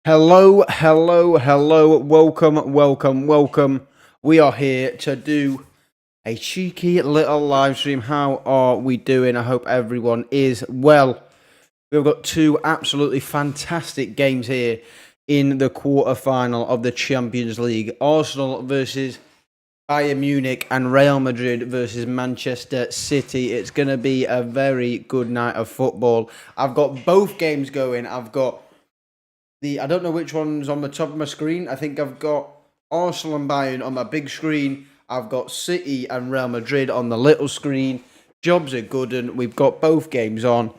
Hello, hello, hello. Welcome. We are here to do a cheeky little live stream. How are we doing? I hope everyone is well. We've got two absolutely fantastic games here in the quarter-final of the Champions League. Arsenal versus Bayern Munich and Real Madrid versus Manchester City. It's going to be a very good night of football. I've got both games going. I don't know which one's on the top of my screen. I think I've got Arsenal and Bayern on my big screen. I've got City and Real Madrid on the little screen. Jobs are good, and we've got both games on.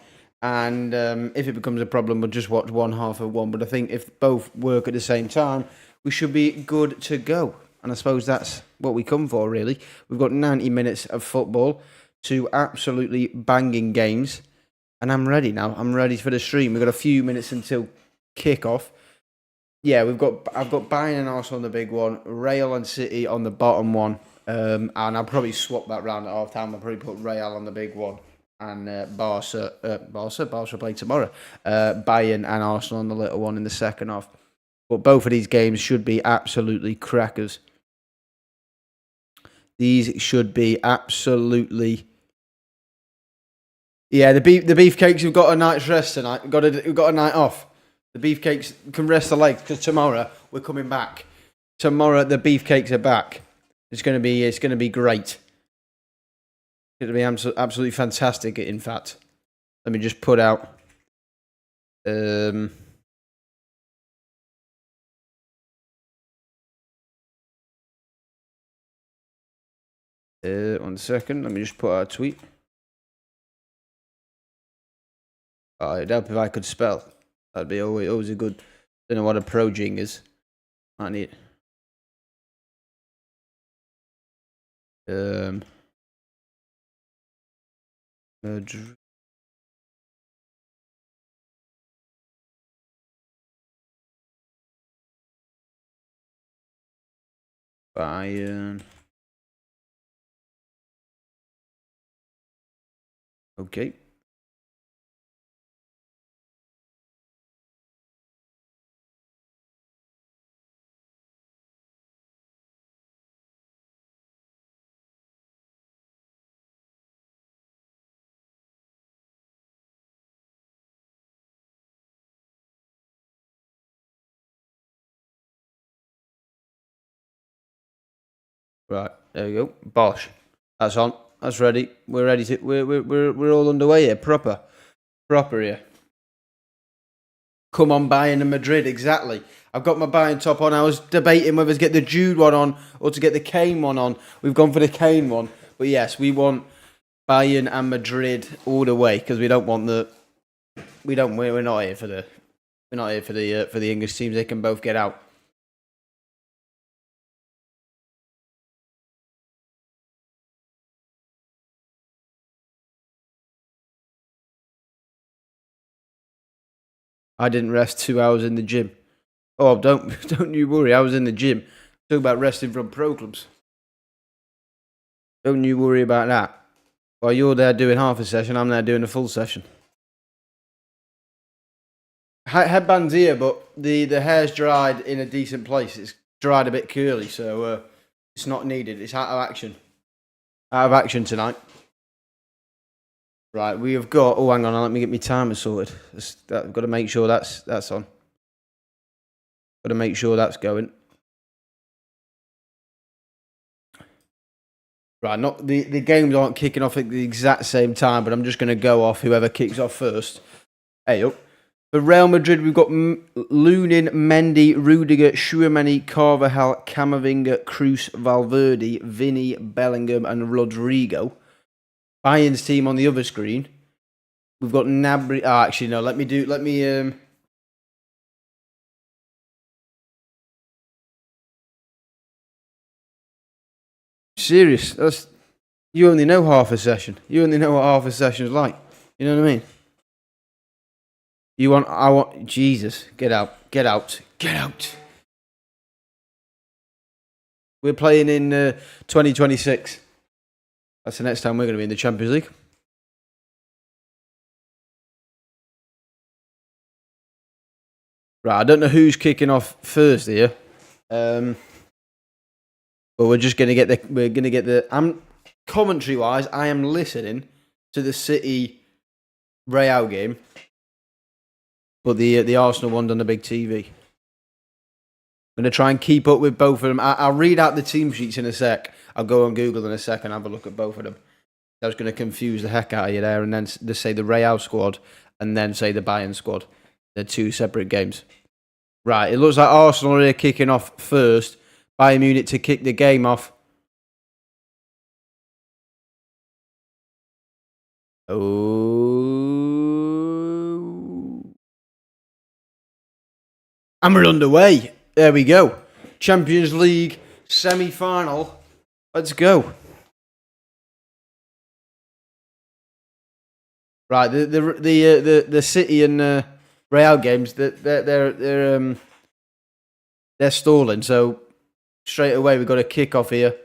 And if it becomes a problem, we'll just watch one half of one. But I think if both work at the same time, we should be good to go. And I suppose that's what we come for, really. We've got 90 minutes of football, two absolutely banging games. And I'm ready now. I'm ready for the stream. We've got a few minutes until kickoff. Yeah, I've got Bayern and Arsenal on the big one, Real and City on the bottom one, and I'll probably swap that round at half time. I'll probably put Real on the big one and Barca play tomorrow. Bayern and Arsenal on the little one in the second half. But both of these games should be absolutely crackers. These should be absolutely. Yeah, the beefcakes have got a night's rest tonight. We've got a night off. The beefcakes can rest the legs because tomorrow we're coming back. Tomorrow the beefcakes are back. It's going to be great. It's going to be absolutely fantastic. In fact, let me just put out. 1 second. Let me just put out a tweet. It'd help if I could spell. That'd be always a good. Don't know what a projing is. I need. Madrid. Bayern. Okay. Right, there we go. Bosh. That's on. That's ready. We're ready to. We're all underway here. Proper here. Come on, Bayern and Madrid. Exactly. I've got my Bayern top on. I was debating whether to get the Jude one on or to get the Kane one on. We've gone for the Kane one. But yes, we want Bayern and Madrid all the way because we don't want the. We don't. We're not here for the. We're not here for the English teams. They can both get out. I didn't rest 2 hours in the gym. Oh, don't you worry. I was in the gym. Talk about resting from pro clubs. Don't you worry about that. While you're there doing half a session, I'm there doing a full session. Headband's here, but the hair's dried in a decent place. It's dried a bit curly, so it's not needed. It's out of action. Out of action tonight. Right, we have got. Oh, hang on. Let me get my timer sorted. I've got to make sure that's on. Got to make sure that's going. Right, not the games aren't kicking off at the exact same time, but I'm just going to go off whoever kicks off first. Hey up. For Real Madrid, we've got Lunin, Mendy, Rudiger, Tchouaméni, Carvajal, Camavinga, Kroos, Valverde, Vinny, Bellingham, and Rodrigo. Bayern's team on the other screen. We've got Gnabry. Actually, no. Let me. Serious. You only know half a session. You only know what half a session's like. You know what I mean? I want. Jesus, get out. We're playing in 2026. That's the next time we're going to be in the Champions League. Right, I don't know who's kicking off first here. But we're just gonna get the commentary wise, I am listening to the City Real game. But the Arsenal one's on the big TV. I'm going to try and keep up with both of them. I'll read out the team sheets in a sec. I'll go on Google in a sec and have a look at both of them. I was going to confuse the heck out of you there and then just say the Real squad and then say the Bayern squad. They're two separate games. Right, it looks like Arsenal are here kicking off first. Bayern Munich to kick the game off. Oh. And we're underway. There we go. Champions League semi-final. Let's go. Right, the City and Real games, they're stalling. So straight away we've got a kick off here.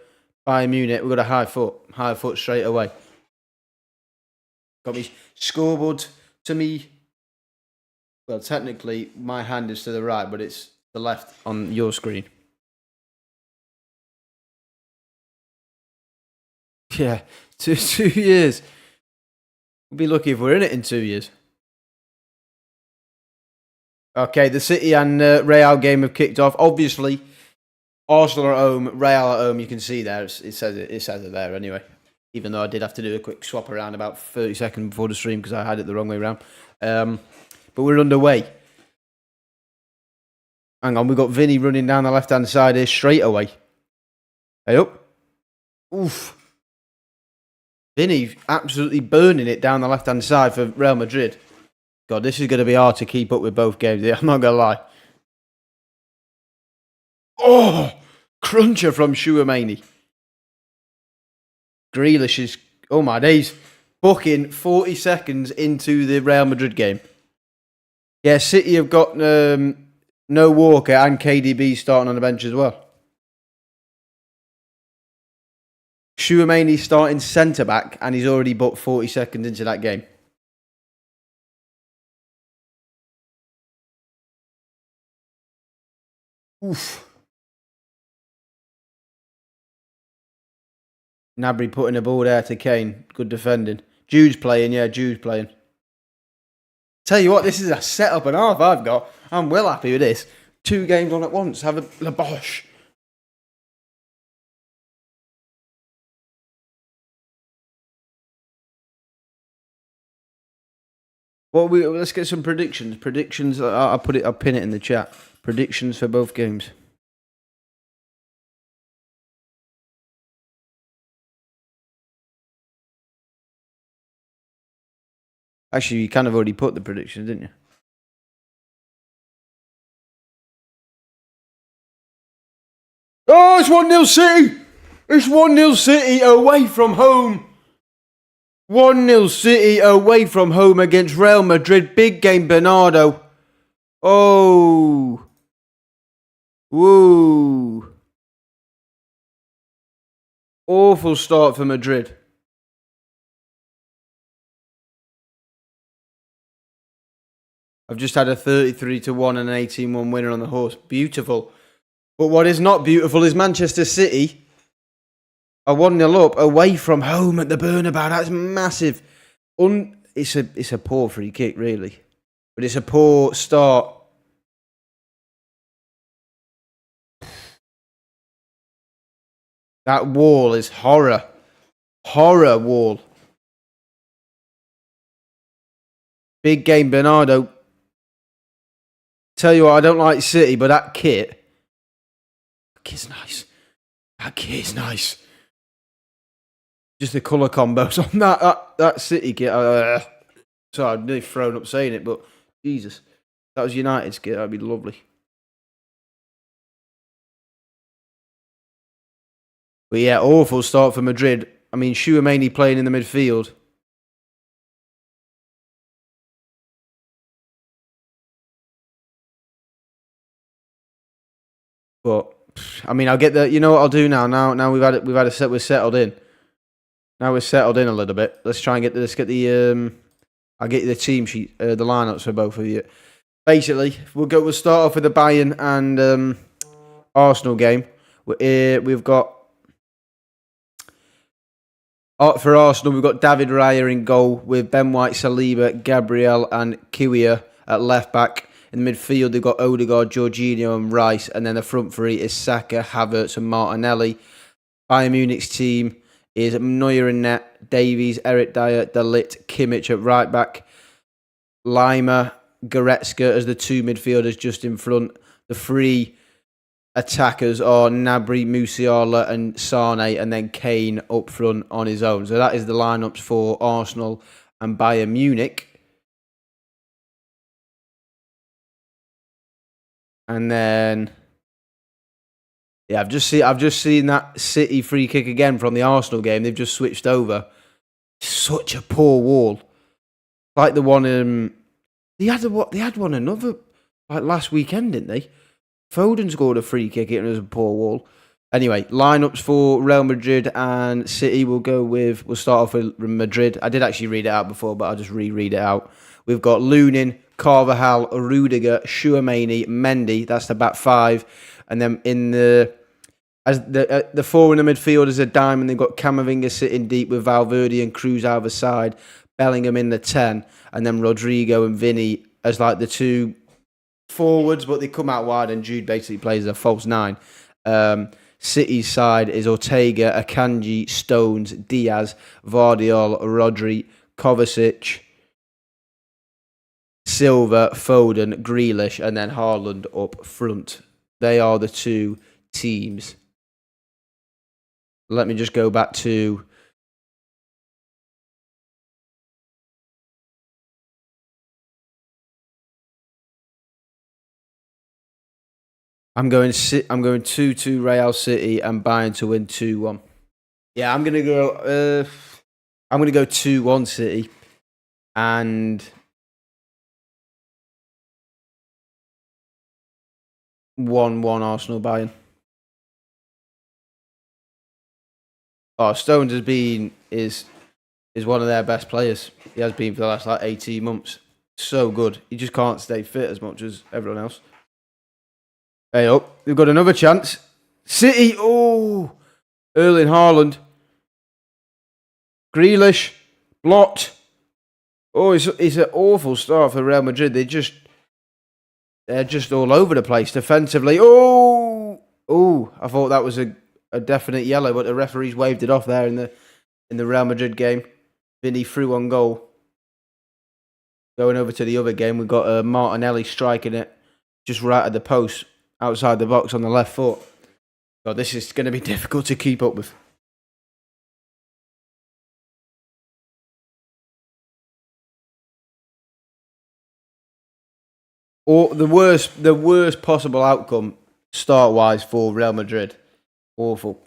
Bayern Munich, we've got a high foot straight away. Got me scoreboard to me. Well, technically my hand is to the right, but it's the left on your screen. Yeah, 2 years. We'll be lucky if we're in it in 2 years. Okay, the City and Real game have kicked off. Obviously, Arsenal are at home, Real at home. You can see there. It says it there anyway. Even though I did have to do a quick swap around about 30 seconds before the stream because I had it the wrong way around. But we're underway. Hang on, we've got Vinny running down the left-hand side here straight away. Hey up. Oof. Vinny absolutely burning it down the left-hand side for Real Madrid. God, this is going to be hard to keep up with both games. I'm not going to lie. Oh, cruncher from Chouameni. Grealish is, oh my days, booking 40 seconds into the Real Madrid game. Yeah, City have got no Walker and KDB starting on the bench as well. Chouameni starting centre-back and he's already booked 40 seconds into that game. Oof. Gnabry putting a ball there to Kane. Good defending. Jude's playing, yeah, Jude's playing. Tell you what, this is a setup and a half I've got. I'm well happy with this. 2 games on at once. Have a la bosh. Well, let's get some predictions. Predictions. I'll pin it in the chat. Predictions for both games. Actually, you kind of already put the predictions, didn't you? Oh, it's 1-0 City! It's 1-0 City away from home. 1-0 City away from home against Real Madrid. Big game, Bernardo. Oh. Woo. Awful start for Madrid. I've just had a 33-1 and an 18-1 winner on the horse. Beautiful. But what is not beautiful is Manchester City are 1-0 up away from home at the Bernabeu. That's massive. It's a poor free kick, really. But it's a poor start. That wall is horror. Horror wall. Big game, Bernardo. Tell you what, I don't like City, but that kit's nice. That kit's nice. Just the colour combos on that City kit. Sorry, I've nearly thrown up saying it, but Jesus. That was United's kit. That'd be lovely. But yeah, awful start for Madrid. I mean, Chouameni playing in the midfield. But I mean, I'll get the. You know what I'll do now? Now we've had a set. We're settled in. Now we're settled in a little bit. Let's try and get the. I'll get you the team sheet, the lineups for both of you. basically, we'll start off with the Bayern and Arsenal game. We've got for Arsenal, we've got David Raya in goal with Ben White, Saliba, Gabriel, and Kiwior at left back. In the midfield, they've got Odegaard, Jorginho, and Rice, and then the front three is Saka, Havertz, and Martinelli. Bayern Munich's team is Neuer in net, Davies, Eric Dyer, De Ligt, Kimmich at right back, Lima, Goretzka as the two midfielders just in front. The three attackers are Gnabry, Musiala and Sane, and then Kane up front on his own. So that is the lineups for Arsenal and Bayern Munich. And then, yeah, I've just seen that City free kick again from the Arsenal game. They've just switched over. Such a poor wall, like the one. They had one another like last weekend, didn't they? Foden scored a free kick. It was a poor wall. Anyway, lineups for Real Madrid and City. We'll start off with Madrid. I did actually read it out before, but I'll just reread it out. We've got Lunin, Carvajal, Rudiger, Tchouaméni, Mendy. That's the back five. And then in the four in the midfield is a diamond. They've got Camavinga sitting deep with Valverde and Cruz either side. Bellingham in the 10. And then Rodrigo and Vinny as like the two forwards, but they come out wide and Jude basically plays a false 9. City's side is Ortega, Akanji, Stones, Diaz, Vardiol, Rodri, Kovacic, Silva, Foden, Grealish, and then Haaland up front. They are the two teams. Let me just go back to I'm going 2-2 Real City and Bayern to win 2-1. Yeah, I'm gonna go 2-1 City and 1-1 Arsenal Bayern. Oh, Stones is one of their best players. He has been for the last 18 months. So good. He just can't stay fit as much as everyone else. Hey up, they've got another chance. City, Erling Haaland. Grealish, blocked. Oh, it's an awful start for Real Madrid. They're just all over the place defensively. I thought that was a definite yellow, but the referees waved it off there in the Real Madrid game. Vinny threw on goal. Going over to the other game, we've got Martinelli striking it just right at the post, outside the box on the left foot. God, this is going to be difficult to keep up with. Or the worst possible outcome start-wise for Real Madrid. Awful.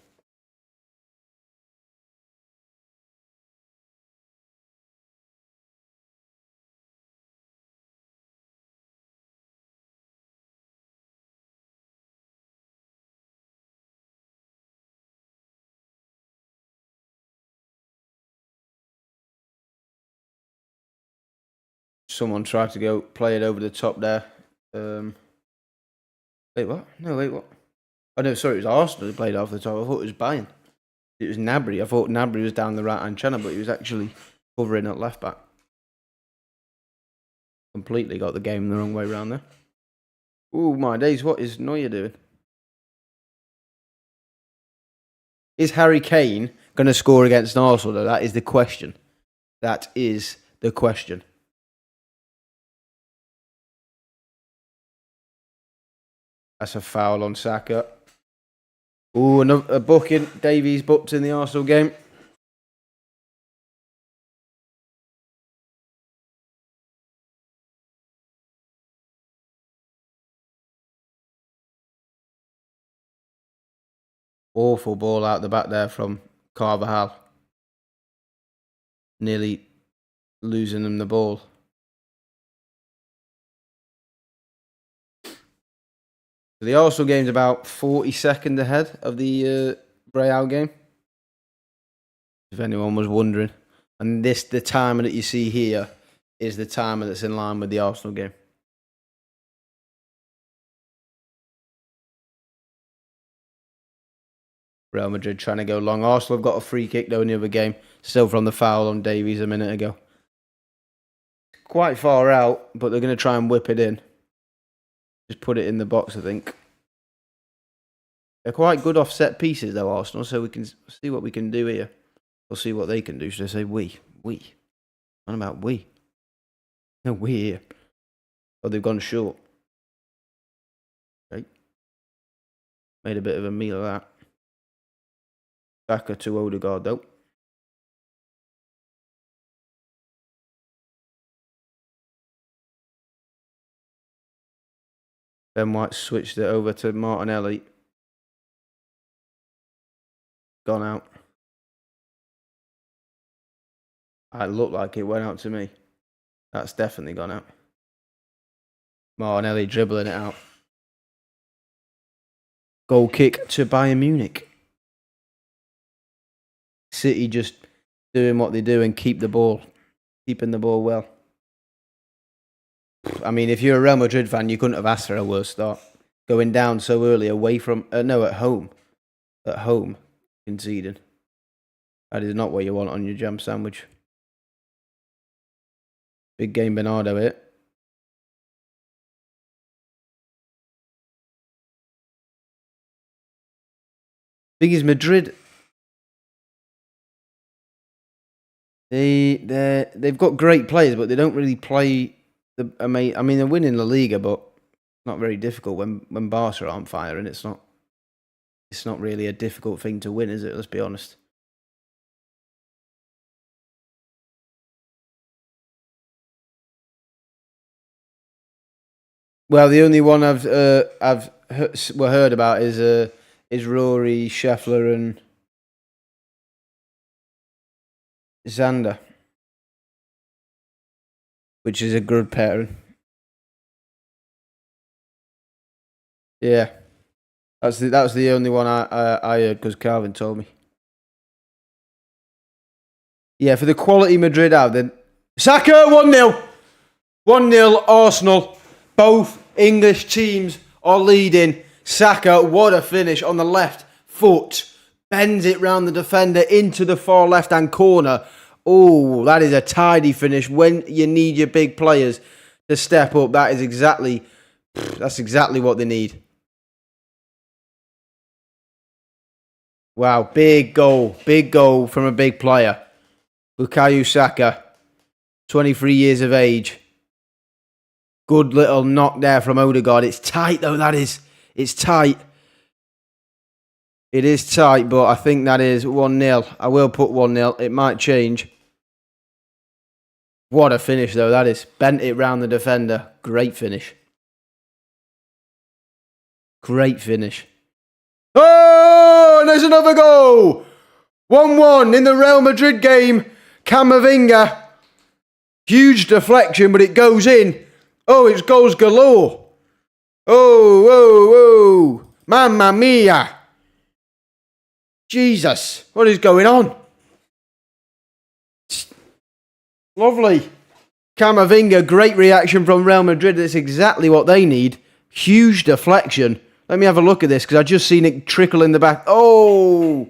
Someone tried to go play it over the top there. Wait, what? No, wait, what? Oh, no, sorry, it was Arsenal who played off the top. I thought it was Bayern. It was Gnabry. I thought Gnabry was down the right-hand channel, but he was actually covering at left-back. Completely got the game the wrong way around there. Oh, my days, what is Neuer doing? Is Harry Kane going to score against Arsenal, though? That is the question. That is the question. That's a foul on Saka. Oh, another booking. Davies booked in the Arsenal game. Awful ball out the back there from Carvajal. Nearly losing them the ball. The Arsenal game's about 40 seconds ahead of the Real game, if anyone was wondering. And the timer that you see here is the timer that's in line with the Arsenal game. Real Madrid trying to go long. Arsenal have got a free kick though in the other game. Still from the foul on Davies a minute ago. Quite far out, but they're going to try and whip it in. Just put it in the box, I think. They're quite good off set pieces though, Arsenal, so we can see what we can do here. We'll see what they can do. Should I say we? We. What about we? No, we here. Oh, they've gone short. Okay. Made a bit of a meal of that. Saka to Odegaard though. Ben White switched it over to Martinelli. Gone out. It looked like it went out to me. That's definitely gone out. Martinelli dribbling it out. Goal kick to Bayern Munich. City just doing what they do and keep the ball. Keeping the ball well. I mean, if you're a Real Madrid fan, you couldn't have asked for a worse start. Going down so early away from... no, at home. At home. Conceding. That is not what you want on your jam sandwich. Big game Bernardo here. Thing is, Madrid... They've got great players, but they don't really play... I mean, they're winning La Liga, but not very difficult when Barca aren't firing. It's not really a difficult thing to win, is it? Let's be honest. Well, the only one I've heard about is Rory, Scheffler, and Xander, which is a good pairing. Yeah, that was the only one I heard because Calvin told me. Yeah, for the quality Madrid have, then Saka 1-0, 1-0 Arsenal. Both English teams are leading. Saka, what a finish on the left foot. Bends it round the defender into the far left-hand corner. Oh, that is a tidy finish when you need your big players to step up. That's exactly what they need. Wow, big goal from a big player. Bukayo Saka, 23 years of age. Good little knock there from Odegaard. It's tight though, that is. It's tight. It is tight, but I think that is 1-0. I will put 1-0. It might change. What a finish though, that is. Bent it round the defender. Great finish. Great finish. Oh, and there's another goal. 1-1 in the Real Madrid game. Camavinga. Huge deflection, but it goes in. Oh, it's goals galore. Oh. Mamma mia. Jesus, what is going on? Lovely. Camavinga, great reaction from Real Madrid. That's exactly what they need. Huge deflection. Let me have a look at this because I've just seen it trickle in the back. Oh,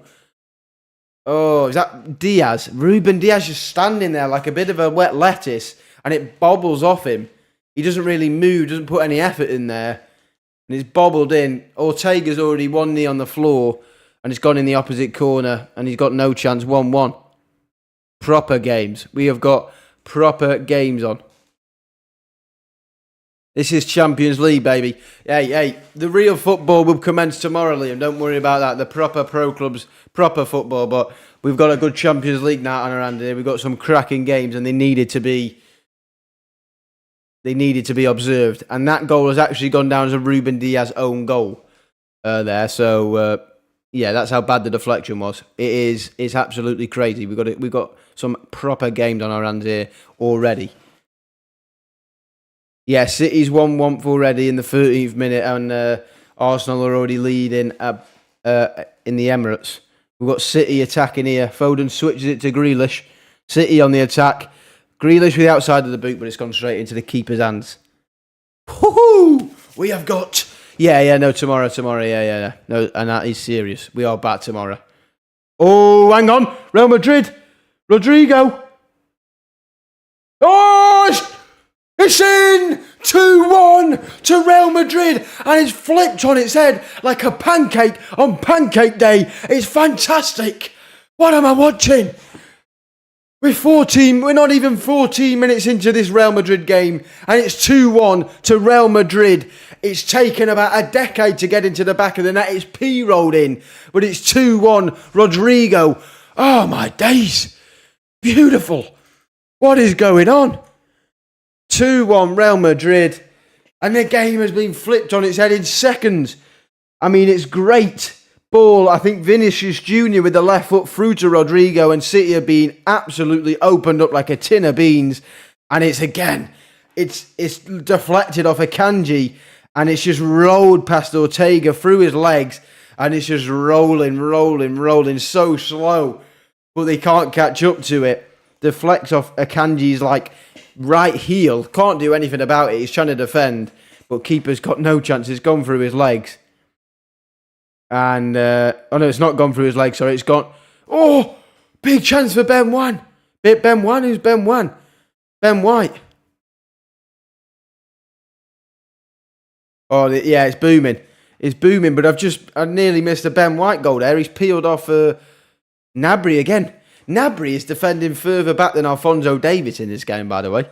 is that Diaz? Ruben Diaz just standing there like a bit of a wet lettuce and it bobbles off him. He doesn't really move, doesn't put any effort in there. And it's bobbled in. Ortega's already 1 knee on the floor and it's gone in the opposite corner and he's got no chance. 1-1. Proper games. We have got proper games on. This is Champions League, baby. Hey, the real football will commence tomorrow, Liam. Don't worry about that. The proper pro clubs, proper football. But we've got a good Champions League now on our hand here. We've got some cracking games and they needed to be observed. And that goal has actually gone down as a Ruben Diaz own goal there. So, yeah, that's how bad the deflection was. It's absolutely crazy. We've got some proper games on our hands here already. Yeah, City's 1-1 already in the 13th minute, and Arsenal are already leading in the Emirates. We've got City attacking here. Foden switches it to Grealish. City on the attack. Grealish with the outside of the boot, but it's gone straight into the keeper's hands. Woohoo! We have got Yeah, no, tomorrow, yeah. No, and that is serious. We are back tomorrow. Oh, hang on. Real Madrid. Rodrigo. Oh, it's in! 2-1 to Real Madrid, and it's flipped on its head like a pancake on pancake day. It's fantastic. What am I watching? We're not even 14 minutes into this Real Madrid game, and it's 2-1 to Real Madrid. It's taken about a decade to get into the back of the net. It's P-rolled in, but it's 2-1. Rodrigo. Oh, my days. Beautiful. What is going on? 2-1 Real Madrid, and the game has been flipped on its head in seconds. I mean, it's great ball. I think Vinicius Jr. with the left foot through to Rodrigo, and City have been absolutely opened up like a tin of beans. And it's deflected off Akanji, and it's just rolled past Ortega through his legs, and it's just rolling so slow, but they can't catch up to it. Deflects off Akanji's right heel. Can't do anything about it. He's trying to defend, but keeper's got no chance. It's gone through his legs. And, oh no, it's not gone through his legs. Sorry, it's gone. Oh, big chance for Ben Wan. Ben Wan, who's Ben Wan? Ben White. Oh, yeah, it's booming. It's booming, but I nearly missed a Ben White goal there. He's peeled off Gnabry again. Gnabry is defending further back than Alphonso Davies in this game, by the way.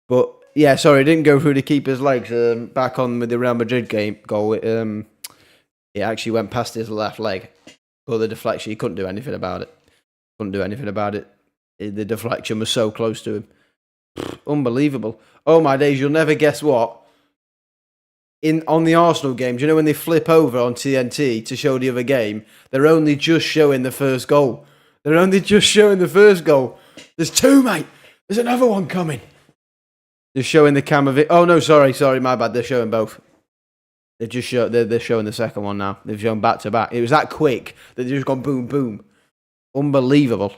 But, yeah, sorry, it didn't go through the keeper's legs. Back on with the Real Madrid goal, it actually went past his left leg. But the deflection, he couldn't do anything about it. The deflection was so close to him. Unbelievable. Oh, my days, you'll never guess what. On the Arsenal game, do you know when they flip over on TNT to show the other game, they're only just showing the first goal. There's two, mate. There's another one coming. They're showing the cam of it. Oh, no, sorry, my bad. They're showing both. They're showing the second one now. They've shown back to back. It was that quick that they've just gone boom, boom. Unbelievable.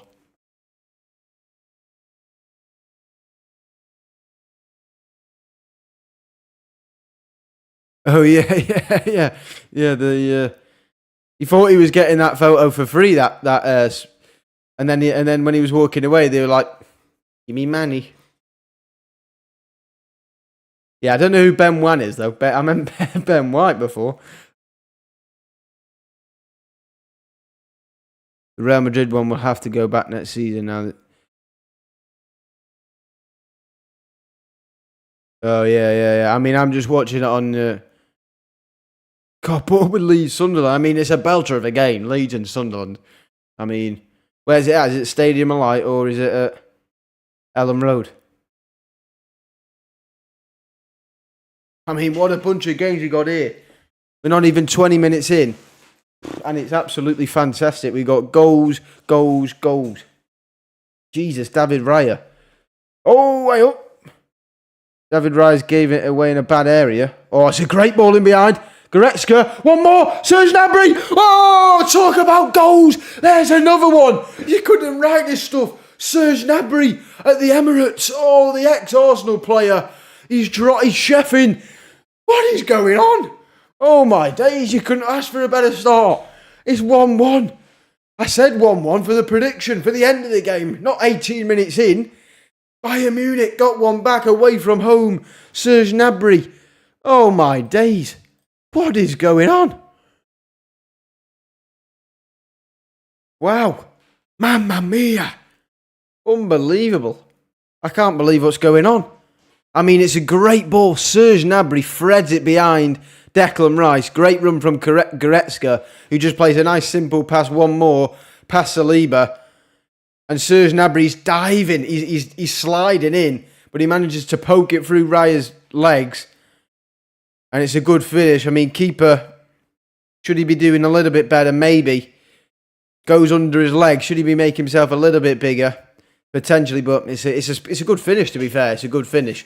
Oh yeah. He thought he was getting that photo for free. And then when he was walking away, they were like, "You mean Manny?" Yeah, I don't know who Ben Wan is though. I meant Ben White before. The Real Madrid one will have to go back next season now. Oh yeah. I mean, I'm just watching it on. God, put up with Leeds Sunderland. I mean, it's a belter of a game, Leeds and Sunderland. I mean, where's it at? Is it Stadium of Light or is it at Elland Road? I mean, what a bunch of games we got here. We're not even 20 minutes in, and it's absolutely fantastic. We got goals. Jesus, David Raya. Oh, way up. David Raya gave it away in a bad area. Oh, it's a great ball in behind. Goretzka, one more, Serge Gnabry. Oh, talk about goals. There's another one. You couldn't write this stuff. Serge Gnabry at the Emirates. Oh, the ex-Arsenal player. He's chefing. What is going on? Oh, my days. You couldn't ask for a better start. It's 1-1. I said 1-1 for the prediction for the end of the game, not 18 minutes in. Bayern Munich got one back away from home. Serge Gnabry. Oh, my days. What is going on? Wow. Mamma mia. Unbelievable. I can't believe what's going on. I mean, it's a great ball. Serge Gnabry threads it behind Declan Rice. Great run from Goretzka, who just plays a nice simple pass, one more, past Saliba. And Serge Gnabry's diving. He's sliding in, but he manages to poke it through Raya's legs. And it's a good finish. I mean, keeper, should he be doing a little bit better? Maybe. Goes under his leg. Should he be making himself a little bit bigger? Potentially, but it's a good finish, to be fair. It's a good finish.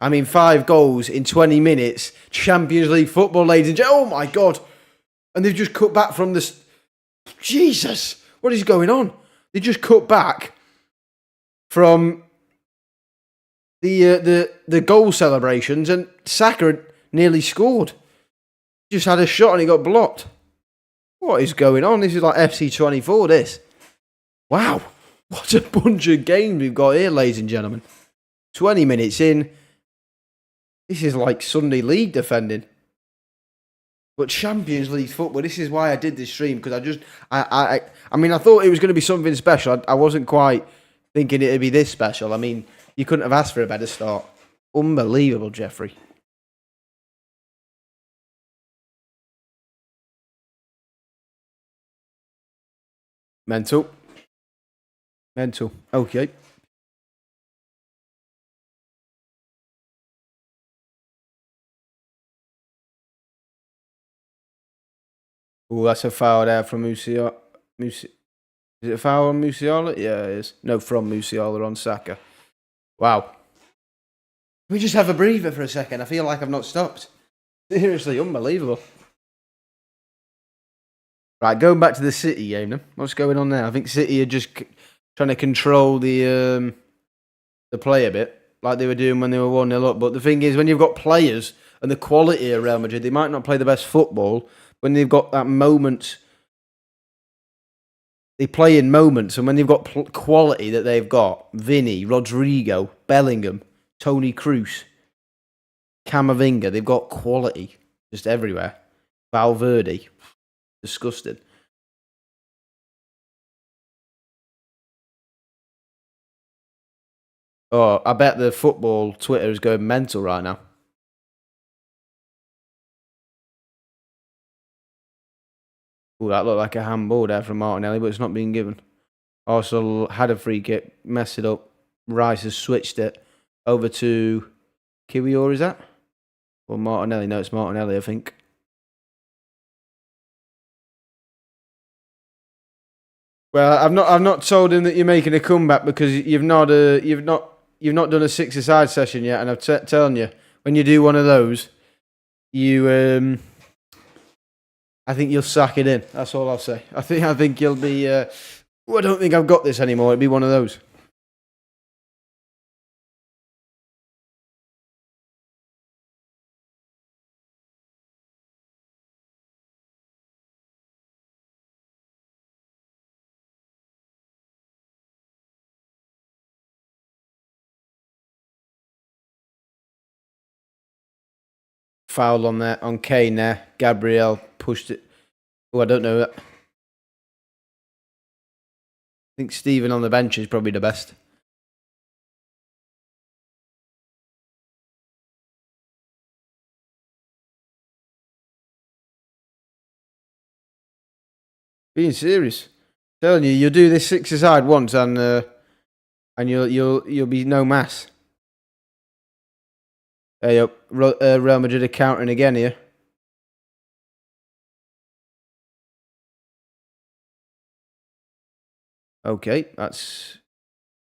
I mean, 5 goals in 20 minutes. Champions League football, ladies and gentlemen. Oh, my God. And they've just cut back from this. Jesus. What is going on? They just cut back from the goal celebrations, and Saka had nearly scored. Just had a shot and he got blocked. What is going on? This is like FC24, this. Wow. What a bunch of games we've got here, ladies and gentlemen. 20 minutes in. This is like Sunday League defending. But Champions League football, this is why I did this stream, because I thought it was going to be something special. I wasn't quite thinking it'd be this special. I mean, you couldn't have asked for a better start. Unbelievable, Jeffrey. Mental. Okay. Oh, that's a foul there from Musiala. Is it a foul on Musiala? Yeah, it is. No, from Musiala on Saka. Wow. Can we just have a breather for a second? I feel like I've not stopped. Seriously, unbelievable. Right, going back to the City game then. What's going on there? I think City are just trying to control the play a bit, like they were doing when they were 1-0 up. But the thing is, when you've got players and the quality of Real Madrid, they might not play the best football. When they've got that moment, they play in moments. And when they've got quality that they've got, Vinny, Rodrigo, Bellingham, Toni Kroos, Camavinga, they've got quality just everywhere. Valverde, disgusting. Oh, I bet the football Twitter is going mental right now. Oh, that looked like a handball there from Martinelli, but it's not being given. Arsenal had a free kick, messed it up. Rice has switched it over to Kiwior, is that? Or Martinelli? No, it's Martinelli, I think. Well, I've not told him that you're making a comeback because you've not done a six-a-side session yet, and I'm telling you, when you do one of those, you I think you'll sack it in. That's all I'll say. I think you'll be. I don't think I've got this anymore. It'd be one of those. Foul on there on Kane there. Gabriel pushed it. Oh, I don't know that. I think Steven on the bench is probably the best. Being serious, telling you, you'll do this six-a-side once, and you'll be no mass. Hey up, Real Madrid are countering again here. Okay, that's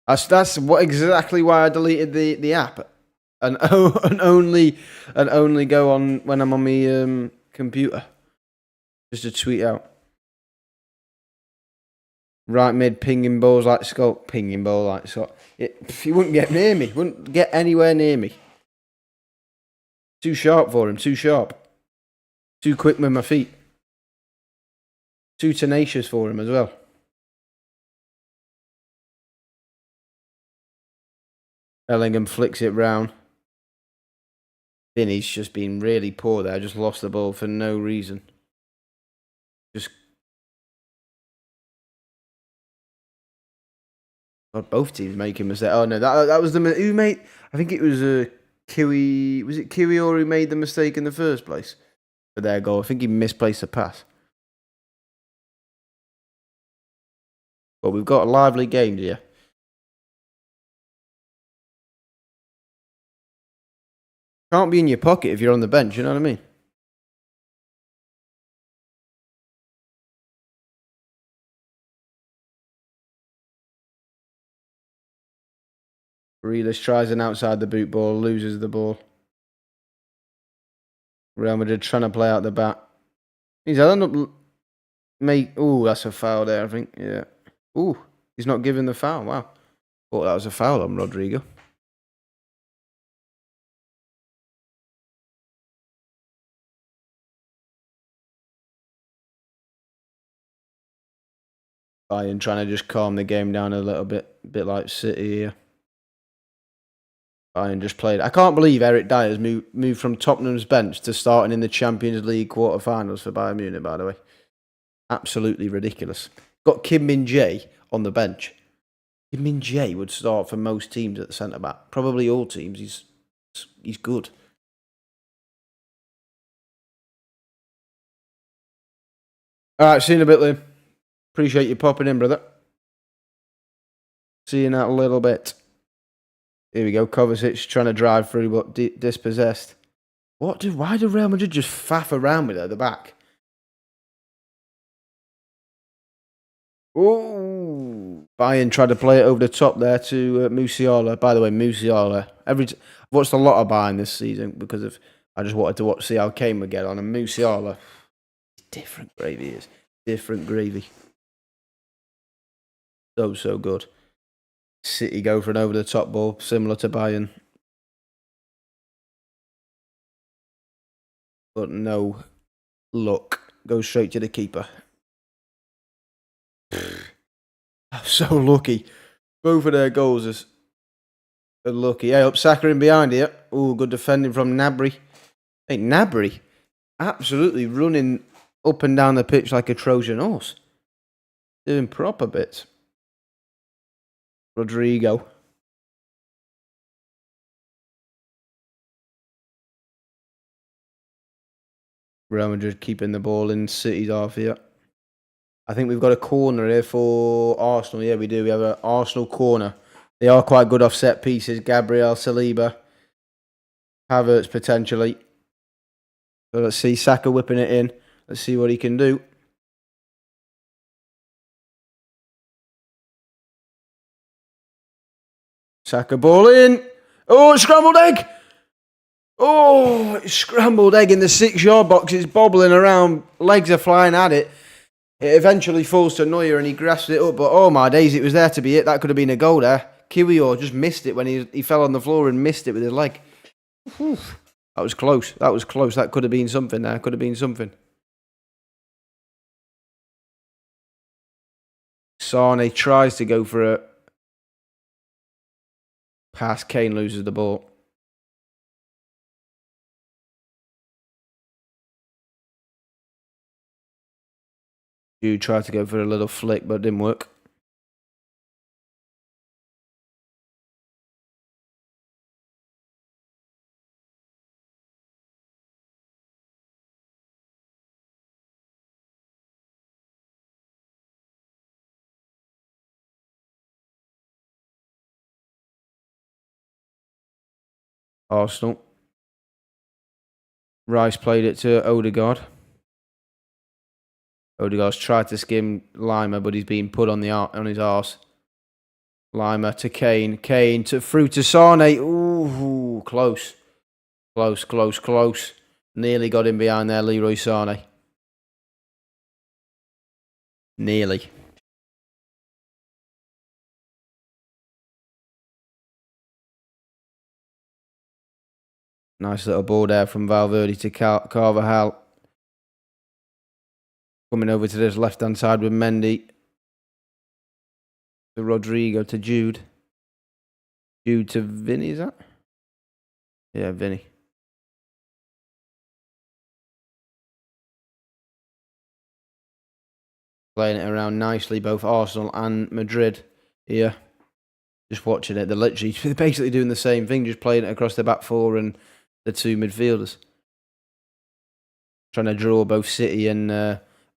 exactly why I deleted the app, and only go on when I'm on my computer, just to tweet out. Right mid, pinging balls like Scott. Pinging ball like Scott. He wouldn't get near me. Wouldn't get anywhere near me. Too sharp for him. Too sharp. Too quick with my feet. Too tenacious for him as well. Bellingham flicks it round. Vinny's just been really poor there. Just lost the ball for no reason. Just... God, both teams making mistakes. Oh no, that was the... Who made... I think it was Kiwi... Was it Kiwi or who made the mistake in the first place? For their goal. I think he misplaced a pass. But we've got a lively game here. Can't be in your pocket if you're on the bench, you know what I mean? Grealish tries an outside the boot ball, loses the ball. Real Madrid trying to play out the back. He's end up... Oh, that's a foul there, I think. Yeah. Oh, he's not giving the foul. Wow. Thought that was a foul on Rodrigo. Bayern trying to just calm the game down a little bit like City here. Bayern just played. I can't believe Eric Dyer's moved from Tottenham's bench to starting in the Champions League quarter-finals for Bayern Munich, by the way. Absolutely ridiculous. Got Kim Min-jae on the bench. Kim Min-jae would start for most teams at the centre-back. Probably all teams. He's good. All right, see you in a bit, Liam. Appreciate you popping in, brother. See you in a little bit. Here we go. Kovacic trying to drive through, but dispossessed. Why do Real Madrid just faff around with it at the back? Ooh. Bayern tried to play it over the top there to Musiala. By the way, Musiala. I've watched a lot of Bayern this season because I just wanted to see how Kane would get on. And Musiala, different gravy is. Different gravy. So good. City go for an over-the-top ball, similar to Bayern. But no luck. Goes straight to the keeper. So lucky. Both of their goals are lucky. Hey, up Saka in behind here. Ooh, good defending from Gnabry. Hey, Gnabry absolutely running up and down the pitch like a Trojan horse. Doing proper bits. Rodrigo. Real Madrid keeping the ball in City's half here. I think we've got a corner here for Arsenal. Yeah, we do. We have an Arsenal corner. They are quite good off set pieces. Gabriel, Saliba, Havertz potentially. So let's see Saka whipping it in. Let's see what he can do. Saka ball in. Oh, scrambled egg. Oh, scrambled egg in the 6-yard box. It's bobbling around. Legs are flying at it. It eventually falls to Neuer and he grasps it up. But oh my days, it was there to be it. That could have been a goal there. Kiwior just missed it when he fell on the floor and missed it with his leg. Whew. That was close. That could have been something there. Could have been something. Sane tries to go for a pass. Kane loses the ball. Jude tried to go for a little flick, but it didn't work. Arsenal. Rice played it to Odegaard. Odegaard's tried to skim Lima, but he's been put on his arse. Lima to Kane. Kane through to Sane. Ooh, close. Close. Nearly got him behind there, Leroy Sane. Nearly. Nice little ball there from Valverde to Carvajal. Coming over to this left-hand side with Mendy. To Rodrigo, to Jude. Jude to Vinny, is that? Yeah, Vinny. Playing it around nicely, both Arsenal and Madrid here. Just watching it. They're basically doing the same thing, just playing it across the back four and the two midfielders. Trying to draw both City and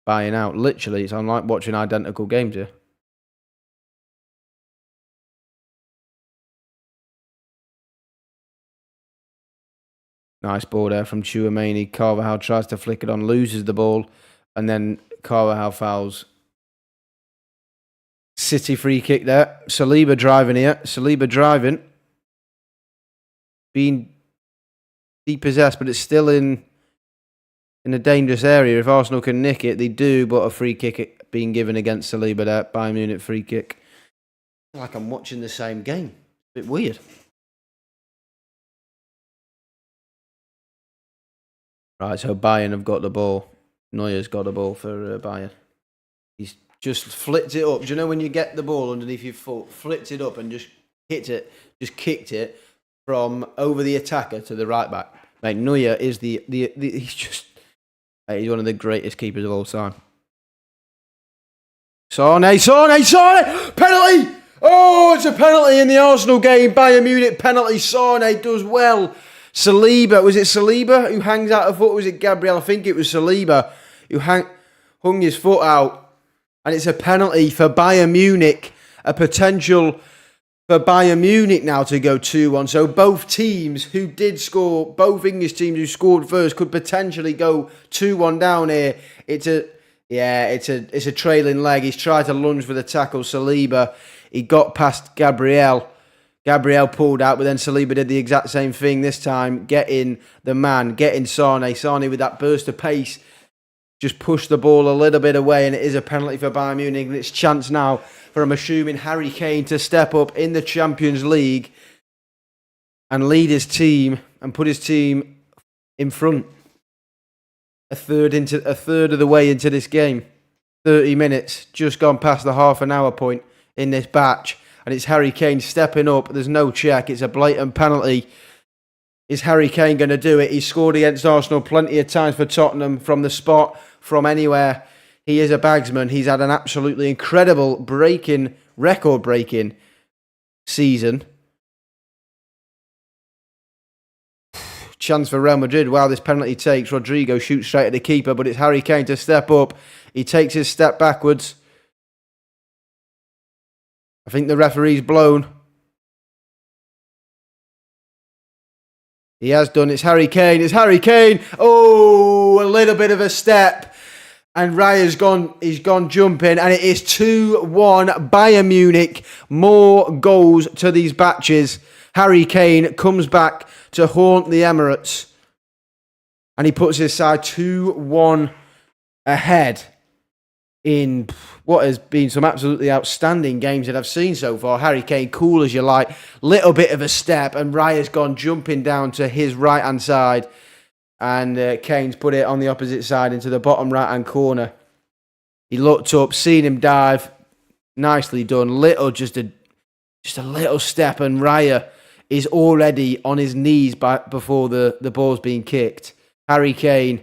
Bayern out. Literally, I'm like watching identical games here. Nice ball there from Tchouaméni. Carvajal tries to flick it on, loses the ball, and then Carvajal fouls. City free kick there. Saliba driving here. Being depossessed, but it's still in a dangerous area. If Arsenal can nick it, they do, but a free kick being given against Saliba there. Bayern Munich free kick. I feel like I'm watching the same game. A bit weird. Right, so Bayern have got the ball. Neuer's got the ball for Bayern. He's just flipped it up. Do you know when you get the ball underneath your foot, flipped it up and just just kicked it from over the attacker to the right back. Mate, Neuer is he's one of the greatest keepers of all time. Sane, penalty! Oh, it's a penalty in the Arsenal game. Bayern Munich penalty. Sane does well. Saliba, was it Saliba who hangs out a foot? Or was it Gabriel? I think it was Saliba who hung his foot out. And it's a penalty for Bayern Munich. A potential for Bayern Munich now to go 2-1. So both teams who did score, both English teams who scored first could potentially go 2-1 down here. It's a trailing leg. He's tried to lunge for the tackle, Saliba. He got past Gabriel. Gabriel pulled out, but then Saliba did the exact same thing this time, getting Sane. Sane with that burst of pace just pushed the ball a little bit away, and it is a penalty for Bayern Munich. And it's chance now for, I'm assuming, Harry Kane to step up in the Champions League and lead his team and put his team in front. A third of the way into this game. 30 minutes, just gone past the half an hour point in this batch. And it's Harry Kane stepping up. There's no check. It's a blatant penalty. Is Harry Kane going to do it? He's scored against Arsenal plenty of times for Tottenham from the spot, from anywhere. He is a bagsman. He's had an absolutely incredible record-breaking season. Chance for Real Madrid. Wow, this penalty takes. Rodrigo shoots straight at the keeper, but it's Harry Kane to step up. He takes his step backwards. I think the referee's blown. He has done. It's Harry Kane. It's Harry Kane. Oh, a little bit of a step. And Raya's gone. He's gone jumping. And it is 2-1 Bayern Munich. More goals to these batches. Harry Kane comes back to haunt the Emirates. And he puts his side 2-1 ahead in what has been some absolutely outstanding games that I've seen so far. Harry Kane, cool as you like, little bit of a step, and Raya's gone jumping down to his right-hand side, and Kane's put it on the opposite side into the bottom right-hand corner. He looked up, seen him dive, nicely done. Just a little step, and Raya is already on his knees before the ball's being kicked. Harry Kane,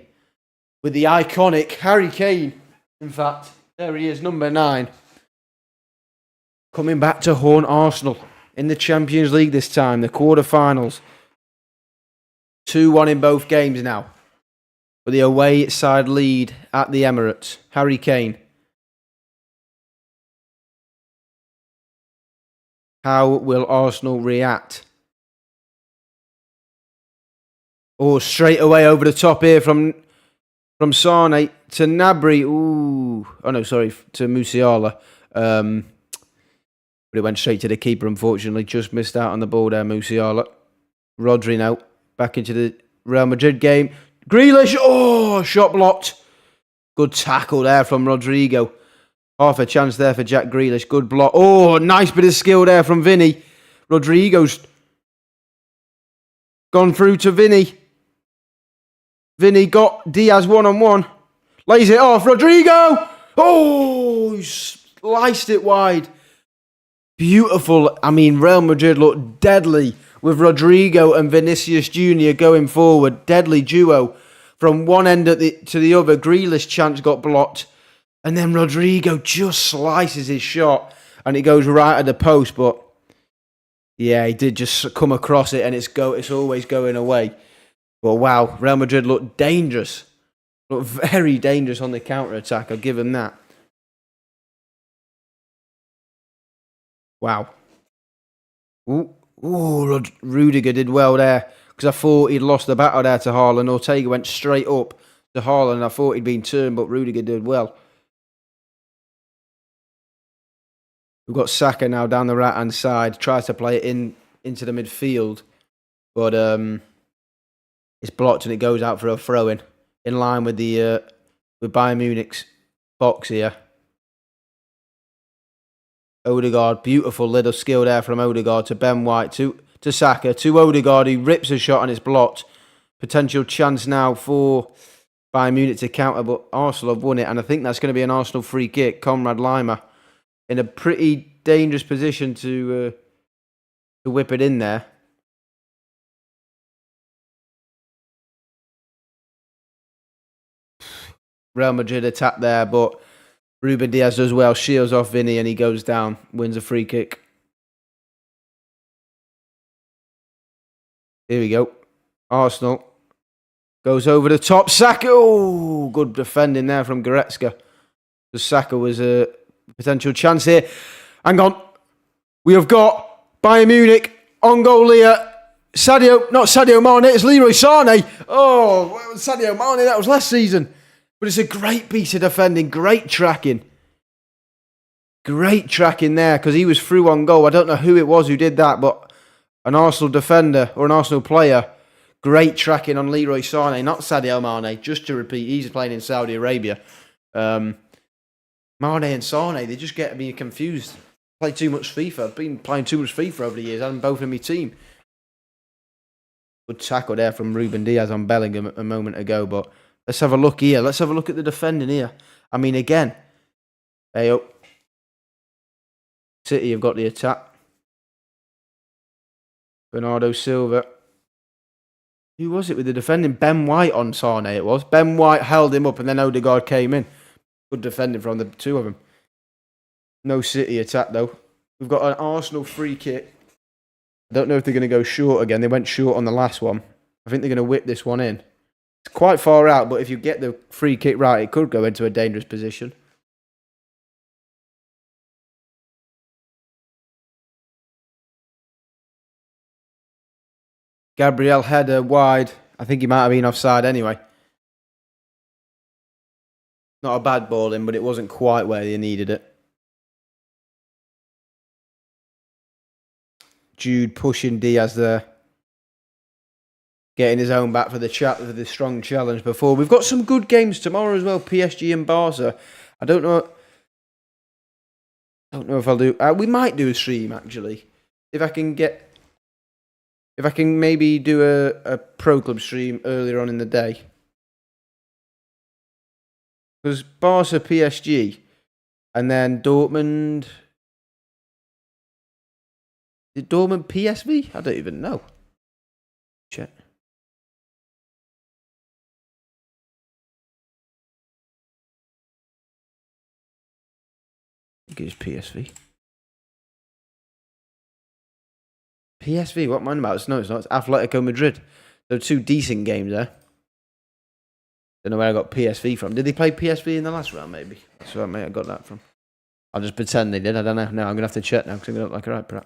with the iconic Harry Kane. In fact, there he is, number 9. Coming back to haunt Arsenal in the Champions League this time, the quarter-finals. 2-1 in both games now. For the away side lead at the Emirates. Harry Kane. How will Arsenal react? Oh, straight away over the top here from Sane to Gnabry. Ooh. Oh, no, sorry, to Musiala. But it went straight to the keeper, unfortunately. Just missed out on the ball there, Musiala. Rodri now back into the Real Madrid game. Grealish. Oh, shot blocked. Good tackle there from Rodrigo. Half a chance there for Jack Grealish. Good block. Oh, nice bit of skill there from Vinny. Rodrigo's gone through to Vinny. Vinny got Diaz one-on-one. Lays it off. Rodrigo! Oh, he sliced it wide. Beautiful. I mean, Real Madrid looked deadly with Rodrigo and Vinicius Jr. going forward. Deadly duo. From one end to the other, Grealish chance got blocked. And then Rodrigo just slices his shot. And it goes right at the post. But, yeah, he did just come across it. And it's always going away. But wow, Real Madrid looked dangerous. Looked very dangerous on the counter-attack. I'll give him that. Wow. Ooh, Rudiger did well there. Because I thought he'd lost the battle there to Haaland. Ortega went straight up to Haaland. I thought he'd been turned, but Rudiger did well. We've got Saka now down the right-hand side. Tries to play it into the midfield. But it's blocked and it goes out for a throw-in. In line with with Bayern Munich's box here. Odegaard, beautiful little skill there from Odegaard to Ben White, to Saka, to Odegaard, who rips a shot and it's blocked. Potential chance now for Bayern Munich to counter, but Arsenal have won it, and I think that's going to be an Arsenal free kick. Conrad Lima in a pretty dangerous position to whip it in there. Real Madrid attack there, but Ruben Diaz does well, shields off Vinny, and he goes down, wins a free kick. Here we go. Arsenal goes over the top. Saka, oh, good defending there from Goretzka. Because Saka was a potential chance here. Hang on. We have got Bayern Munich on goal here. Not Sadio Mane, it's Leroy Sané. Oh, Sadio Mane, that was last season. But it's a great piece of defending, great tracking. Great tracking there, because he was through on goal. I don't know who it was who did that, but an Arsenal defender or an Arsenal player. Great tracking on Leroy Sané, not Sadio Mane. Just to repeat, he's playing in Saudi Arabia. Mane and Sané, they just get me confused. Play too much FIFA. I've been playing too much FIFA over the years. I'm both in my team. Good tackle there from Ruben Diaz on Bellingham a moment ago, but let's have a look here. Let's have a look at the defending here. I mean, again, hey, City have got the attack. Bernardo Silva. Who was it with the defending? Ben White on Sané, it was. Ben White held him up and then Odegaard came in. Good defending from the two of them. No City attack, though. We've got an Arsenal free kick. I don't know if they're going to go short again. They went short on the last one. I think they're going to whip this one in. It's quite far out, but if you get the free kick right, it could go into a dangerous position. Gabriel header wide. I think he might have been offside anyway. Not a bad ball in, but it wasn't quite where they needed it. Jude pushing Diaz there. Getting his own back for the strong challenge before. We've got some good games tomorrow as well. PSG and Barca. I don't know if I'll do. We might do a stream actually. If I can maybe do a Pro Club stream earlier on in the day. Because Barca PSG and then Dortmund. Did Dortmund PSV? I don't even know. Check. I think it's PSV. PSV, what am I on about? No, it's not. It's Atletico Madrid. There are two decent games there. Don't know where I got PSV from. Did they play PSV in the last round, maybe? That's where I got that from. I'll just pretend they did. I don't know. No, I'm going to have to check now because I'm going to look like a right prat.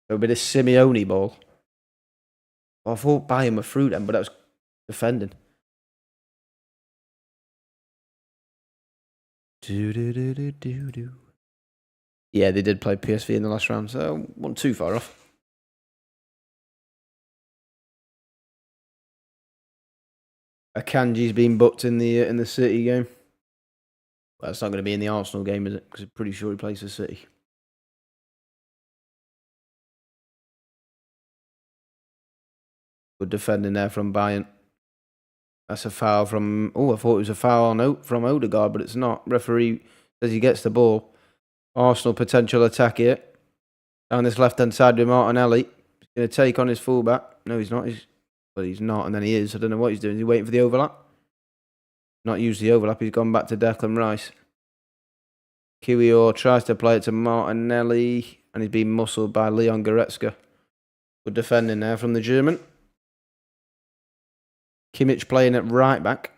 A bit of Simeone ball. Well, I thought Bayern were through them, but that was defending. Yeah, they did play PSV in the last round, so I wasn't too far off. Akanji's been booked in the City game. Well, it's not going to be in the Arsenal game, is it? Because I'm pretty sure he plays for City. Good defending there from Bayern. That's a foul from... Oh, I thought it was a foul from Odegaard, but it's not. Referee says he gets the ball. Arsenal potential attack here. Down this left-hand side with Martinelli. He's going to take on his fullback. No, he's not. He's not, and then he is. I don't know what he's doing. Is he waiting for the overlap? Not used the overlap. He's gone back to Declan Rice. Kiwior tries to play it to Martinelli, and he's been muscled by Leon Goretzka. Good defending there from the German. Kimmich playing at right back.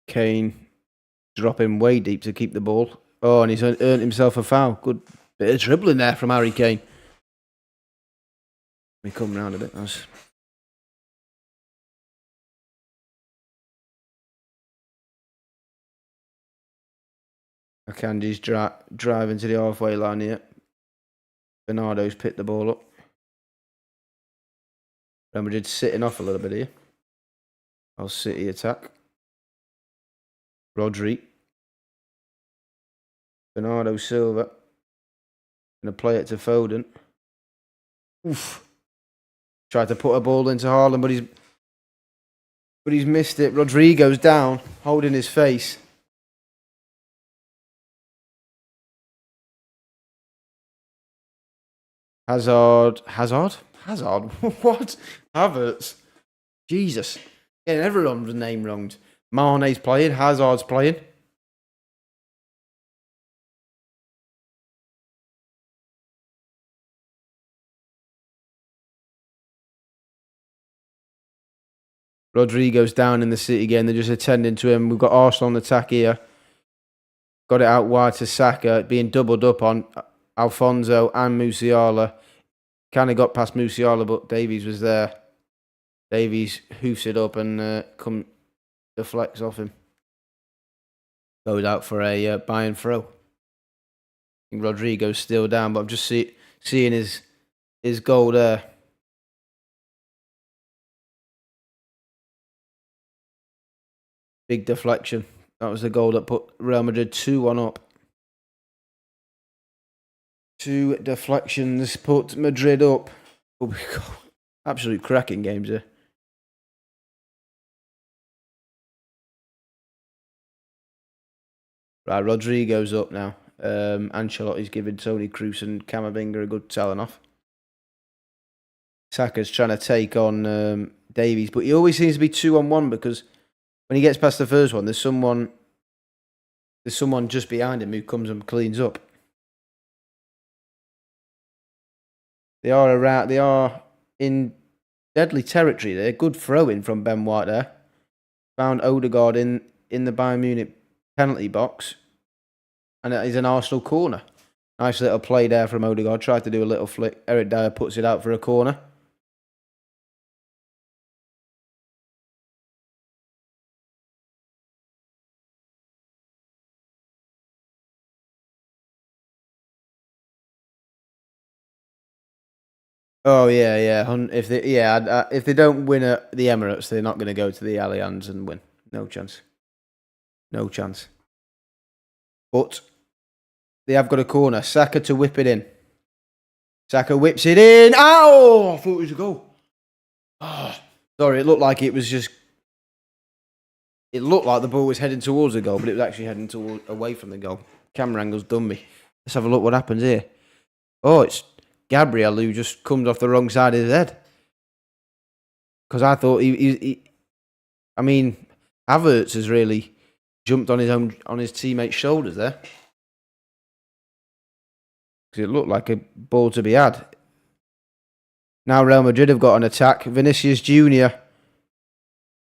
Kane dropping way deep to keep the ball. Oh, and he's earned himself a foul. Good bit of dribbling there from Harry Kane. Let me come round a bit. Akanji's driving to the halfway line here. Bernardo's picked the ball up. Real Madrid sitting off a little bit here. I'll City attack. Rodri. Bernardo Silva. Going to play it to Foden. Oof. Tried to put a ball into Haaland, but he's missed it. Rodrigo's down, holding his face. Hazard. What? Havertz. Jesus. Getting everyone's name wronged. Mane's playing. Hazard's playing. Rodrigo's down in the City game. They're just attending to him. We've got Arsenal on attack here. Got it out wide to Saka. Being doubled up on Alfonso and Musiala. Kind of got past Musiala, but Davies was there. Davies hoofs it up and deflects off him. Goes out for a buy and throw. I think Rodrigo's still down, but I'm just seeing his goal there. Big deflection. That was the goal that put Real Madrid 2-1 up. 2 deflections put Madrid up. Oh, absolute cracking games here. Right, Rodrigo's up now. Ancelotti's giving Toni Kroos and Camavinga a good telling off. Saka's trying to take on Davies, but he always seems to be 2-on-1 because when he gets past the first one, there's someone just behind him who comes and cleans up. They are in deadly territory. They're good throw-in from Ben White there. Found Odegaard in the Bayern Munich penalty box. And it is an Arsenal corner. Nice little play there from Odegaard. Tried to do a little flick. Eric Dyer puts it out for a corner. Oh yeah. If they don't win at the Emirates, they're not going to go to the Allianz and win. No chance. But they have got a corner. Saka to whip it in. Saka whips it in. Ow! I thought it was a goal. Oh, sorry, it looked like it was just. It looked like the ball was heading towards the goal, but it was actually heading away from the goal. Camera angle's done me. Let's have a look what happens here. Oh, it's Gabriel who just comes off the wrong side of his head. Because I thought I mean, Havertz has really jumped on his teammate's shoulders there. Because it looked like a ball to be had. Now Real Madrid have got an attack. Vinicius Jr.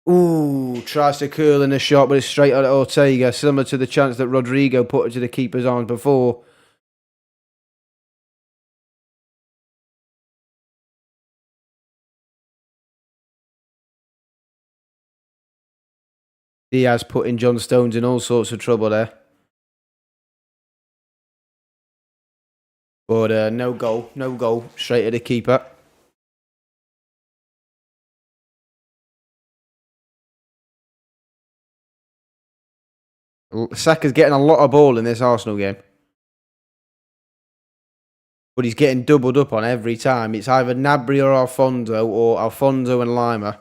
Ooh, tries to curl in a shot, but it's straight at Ortega, similar to the chance that Rodrigo put it to the keeper's arms before. Diaz putting John Stones in all sorts of trouble there. But no goal, straight at the keeper. Saka's getting a lot of ball in this Arsenal game. But he's getting doubled up on every time. It's either Gnabry or Alfonso and Lima.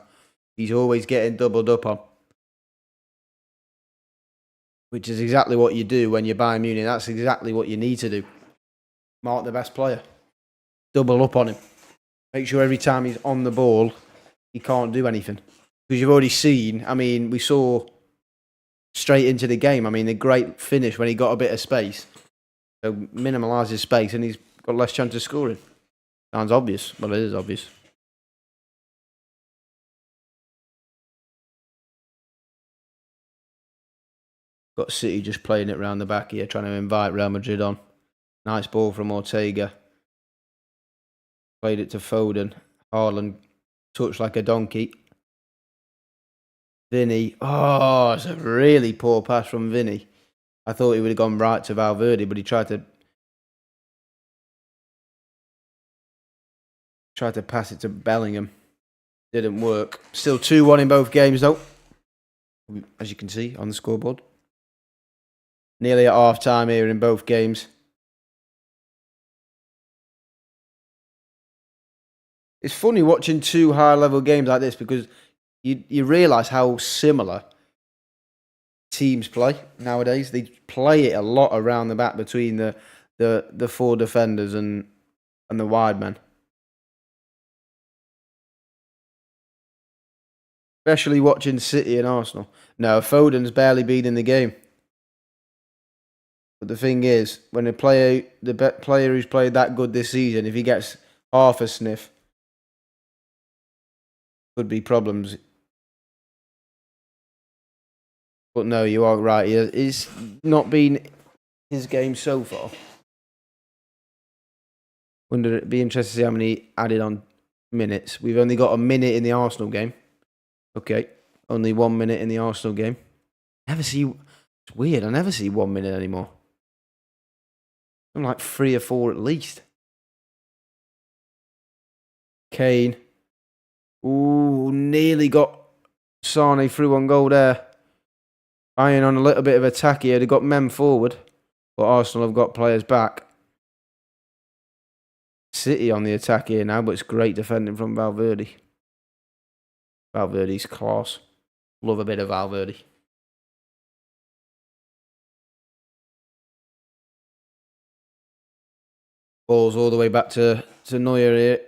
He's always getting doubled up on. Which is exactly what you do when you're Bayern Munich. That's exactly what you need to do. Mark the best player. Double up on him. Make sure every time he's on the ball, he can't do anything. Because you've already seen, I mean, we saw straight into the game. I mean, a great finish when he got a bit of space. So minimalise his space and he's got less chance of scoring. Sounds obvious, but it is obvious. Got City just playing it round the back here, trying to invite Real Madrid on. Nice ball from Ortega. Played it to Foden. Haaland touched like a donkey. Vinny. Oh, it's a really poor pass from Vinny. I thought he would have gone right to Valverde, but he tried to pass it to Bellingham. Didn't work. Still 2-1 in both games, though. As you can see on the scoreboard. Nearly at half-time here in both games. It's funny watching two high-level games like this because you realise how similar teams play nowadays. They play it a lot around the back between the four defenders and the wide men. Especially watching City and Arsenal. No, Foden's barely been in the game. But the thing is, when the player who's played that good this season, if he gets half a sniff, could be problems. But no, you are right. He's not been his game so far. Wonder it'd be interesting to see how many added on minutes. We've only got a minute in the Arsenal game. Okay, only 1 minute in the Arsenal game. It's weird. I never see 1 minute anymore. I'm like 3 or 4 at least. Kane. Ooh, nearly got Sane through on goal there. Bayern on a little bit of attack here. They've got men forward, but Arsenal have got players back. City on the attack here now, but it's great defending from Valverde. Valverde's class. Love a bit of Valverde. Ball's all the way back to Neuer here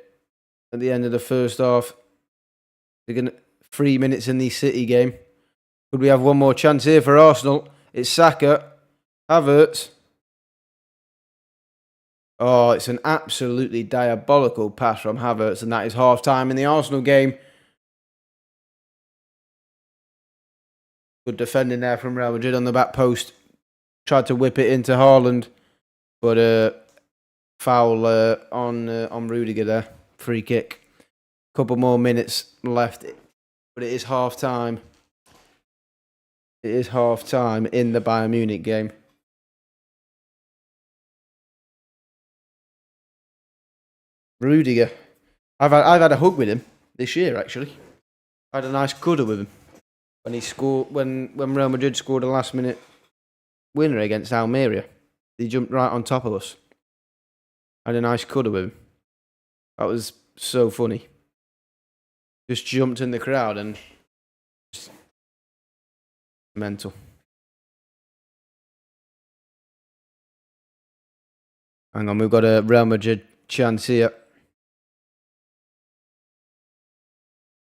at the end of the first half. They're gonna 3 minutes in the City game. Could we have one more chance here for Arsenal? It's Saka. Havertz. Oh, it's an absolutely diabolical pass from Havertz, and that is half-time in the Arsenal game. Good defending there from Real Madrid on the back post. Tried to whip it into Haaland, but foul on Rudiger there. Free kick. Couple more minutes left, but it is half-time. It is half-time in the Bayern Munich game. Rudiger. I've had a hug with him this year, actually. I had a nice cuddle with him when he scored when Real Madrid scored a last-minute winner against Almeria. He jumped right on top of us. I had a nice cuddle with him. That was so funny. Just jumped in the crowd and just mental. Hang on, we've got a Real Madrid chance here.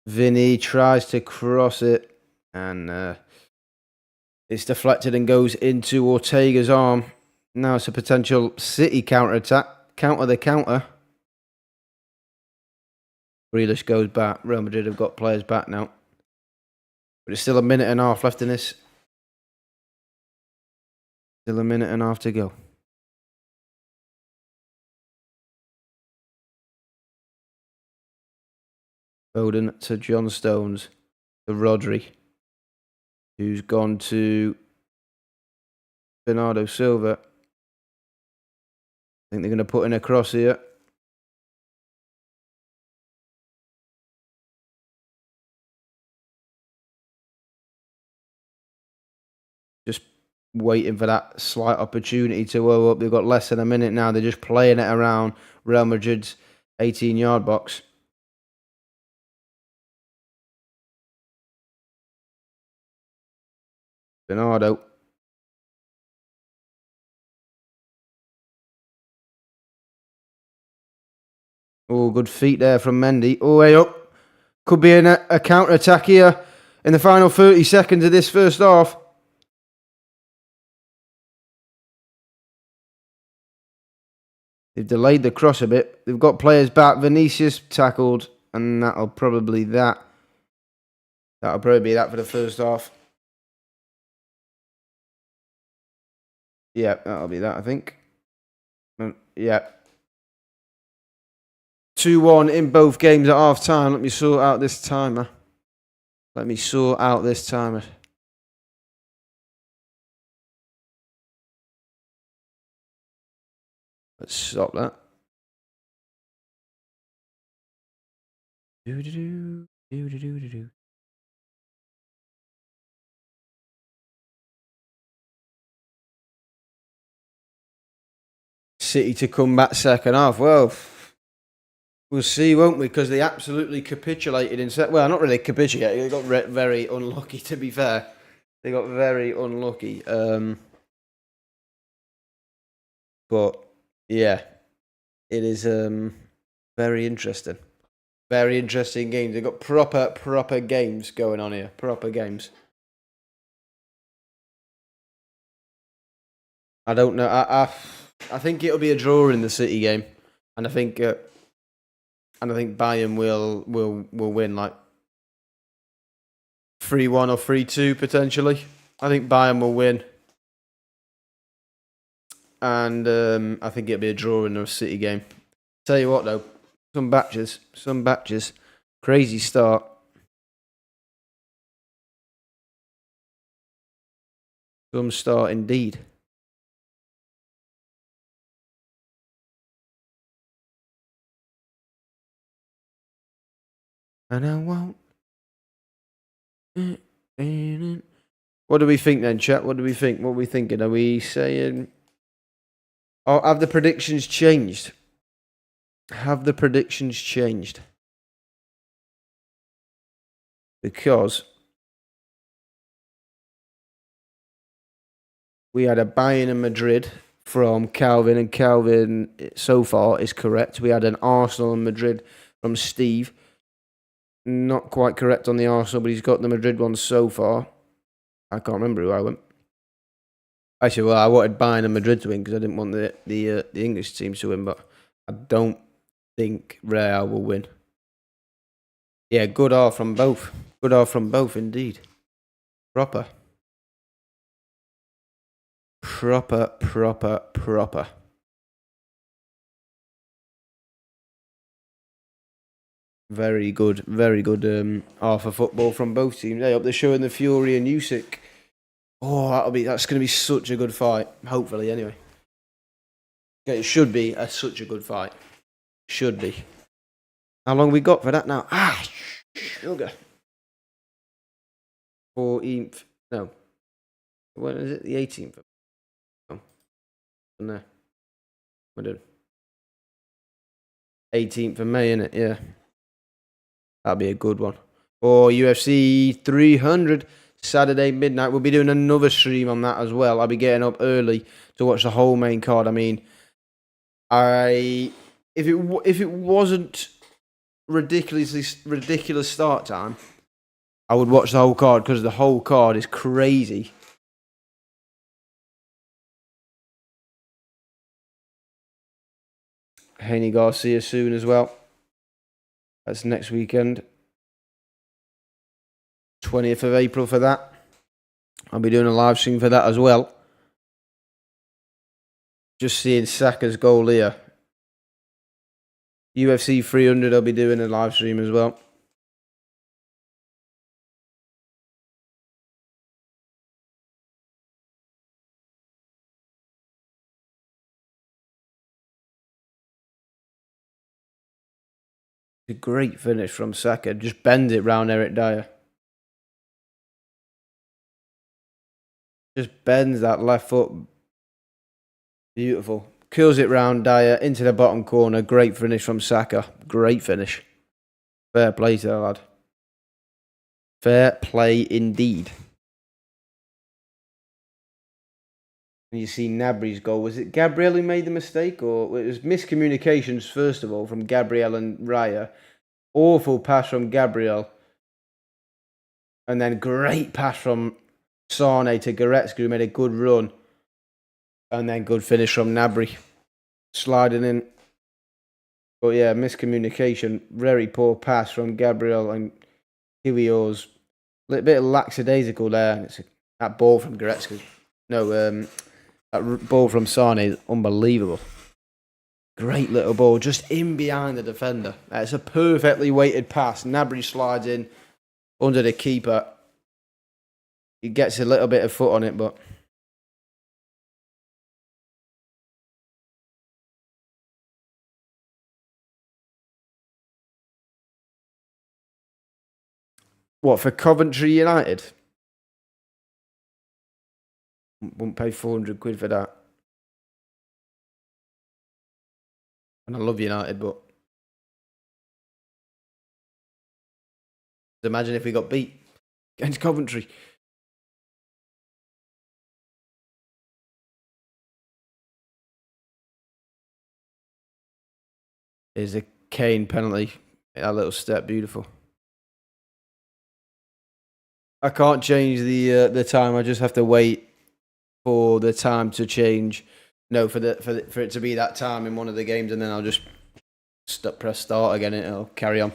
Vinny tries to cross it, and it's deflected and goes into Ortega's arm. Now it's a potential City counter-attack. Counter the counter. Grealish goes back. Real Madrid have got players back now. But it's still a minute and a half left in this. Still a minute and a half to go. Foden to John Stones. To Rodri. Who's gone to Bernardo Silva. I think they're going to put in a cross here. Just waiting for that slight opportunity to go up. They've got less than a minute now. They're just playing it around Real Madrid's 18-yard box. Bernardo. Oh, good feet there from Mendy. Oh, way up. Could be a counter-attack here in the final 30 seconds of this first half. They've delayed the cross a bit. They've got players back. Vinicius tackled, and that'll probably be that. That'll probably be that for the first half. Yeah, that'll be that, I think. Yeah. 2-1 in both games at half time. Let me sort out this timer. Let's stop that. City to come back second half. Well, We'll see, won't we? Because they absolutely capitulated in set. Well, not really capitulated. They got very unlucky. To be fair, they got very unlucky. But yeah, it is very interesting. Very interesting games. They've got proper games going on here. Proper games. I don't know. I think it'll be a draw in the City game, and I think Bayern will win like 3-1 or 3-2 potentially. I think Bayern will win, and I think it'll be a draw in the City game. Tell you what though, some batches, crazy start. Some start indeed. And I won't. What do we think then, chat? What do we think? What are we thinking? Are we saying... Oh, have the predictions changed? Have the predictions changed? Because we had a Bayern and Madrid from Calvin, and Calvin so far is correct. We had an Arsenal and Madrid from Steve. Not quite correct on the Arsenal, but he's got the Madrid one so far. I can't remember who I went. Actually, well, I wanted Bayern and Madrid to win because I didn't want the English teams to win, but I don't think Real will win. Yeah, good R from both. Good R from both, indeed. Proper. Very good R for football from both teams. Hey, up they're showing the Fury and Usyk. Oh, that's going to be such a good fight. Hopefully, anyway. Yeah, it should be such a good fight. Should be. How long we got for that now? Sugar. 14th. No. When is it? The 18th. Oh. No. We're doing 18th of May, innit? Yeah. That'll be a good one. Or UFC 300. Saturday midnight. We'll be doing another stream on that as well. I'll be getting up early to watch the whole main card. I mean, if it wasn't ridiculous start time, I would watch the whole card because the whole card is crazy. Haney Garcia soon as well. That's next weekend. 20th of April for that. I'll be doing a live stream for that as well. Just seeing Saka's goal here. UFC 300, I'll be doing a live stream as well. It's a great finish from Saka. Just bends it round Eric Dyer. Just bends that left foot. Beautiful. Curls it round Dyer into the bottom corner. Great finish from Saka. Great finish. Fair play to the lad. Fair play indeed. And you see Gnabry's goal. Was it Gabriel who made the mistake? Or it was miscommunications, first of all, from Gabriel and Raya. Awful pass from Gabriel. And then great pass from Sane to Goretzka, who made a good run. And then good finish from Gnabry. Sliding in. But yeah, miscommunication. Very poor pass from Gabriel and Kiwior's. A little bit of lackadaisical there. That ball from Goretzka. No, that ball from Sane is unbelievable. Great little ball, just in behind the defender. It's a perfectly weighted pass. Gnabry slides in under the keeper. He gets a little bit of foot on it, but... What, for Coventry United? Wouldn't pay 400 quid for that. And I love United, but Imagine if we got beat against Coventry. Is a Kane penalty. A little step, beautiful. I can't change the time. I just have to wait for the time to change. No, for it to be that time in one of the games, and then I'll just press start again, and it'll carry on.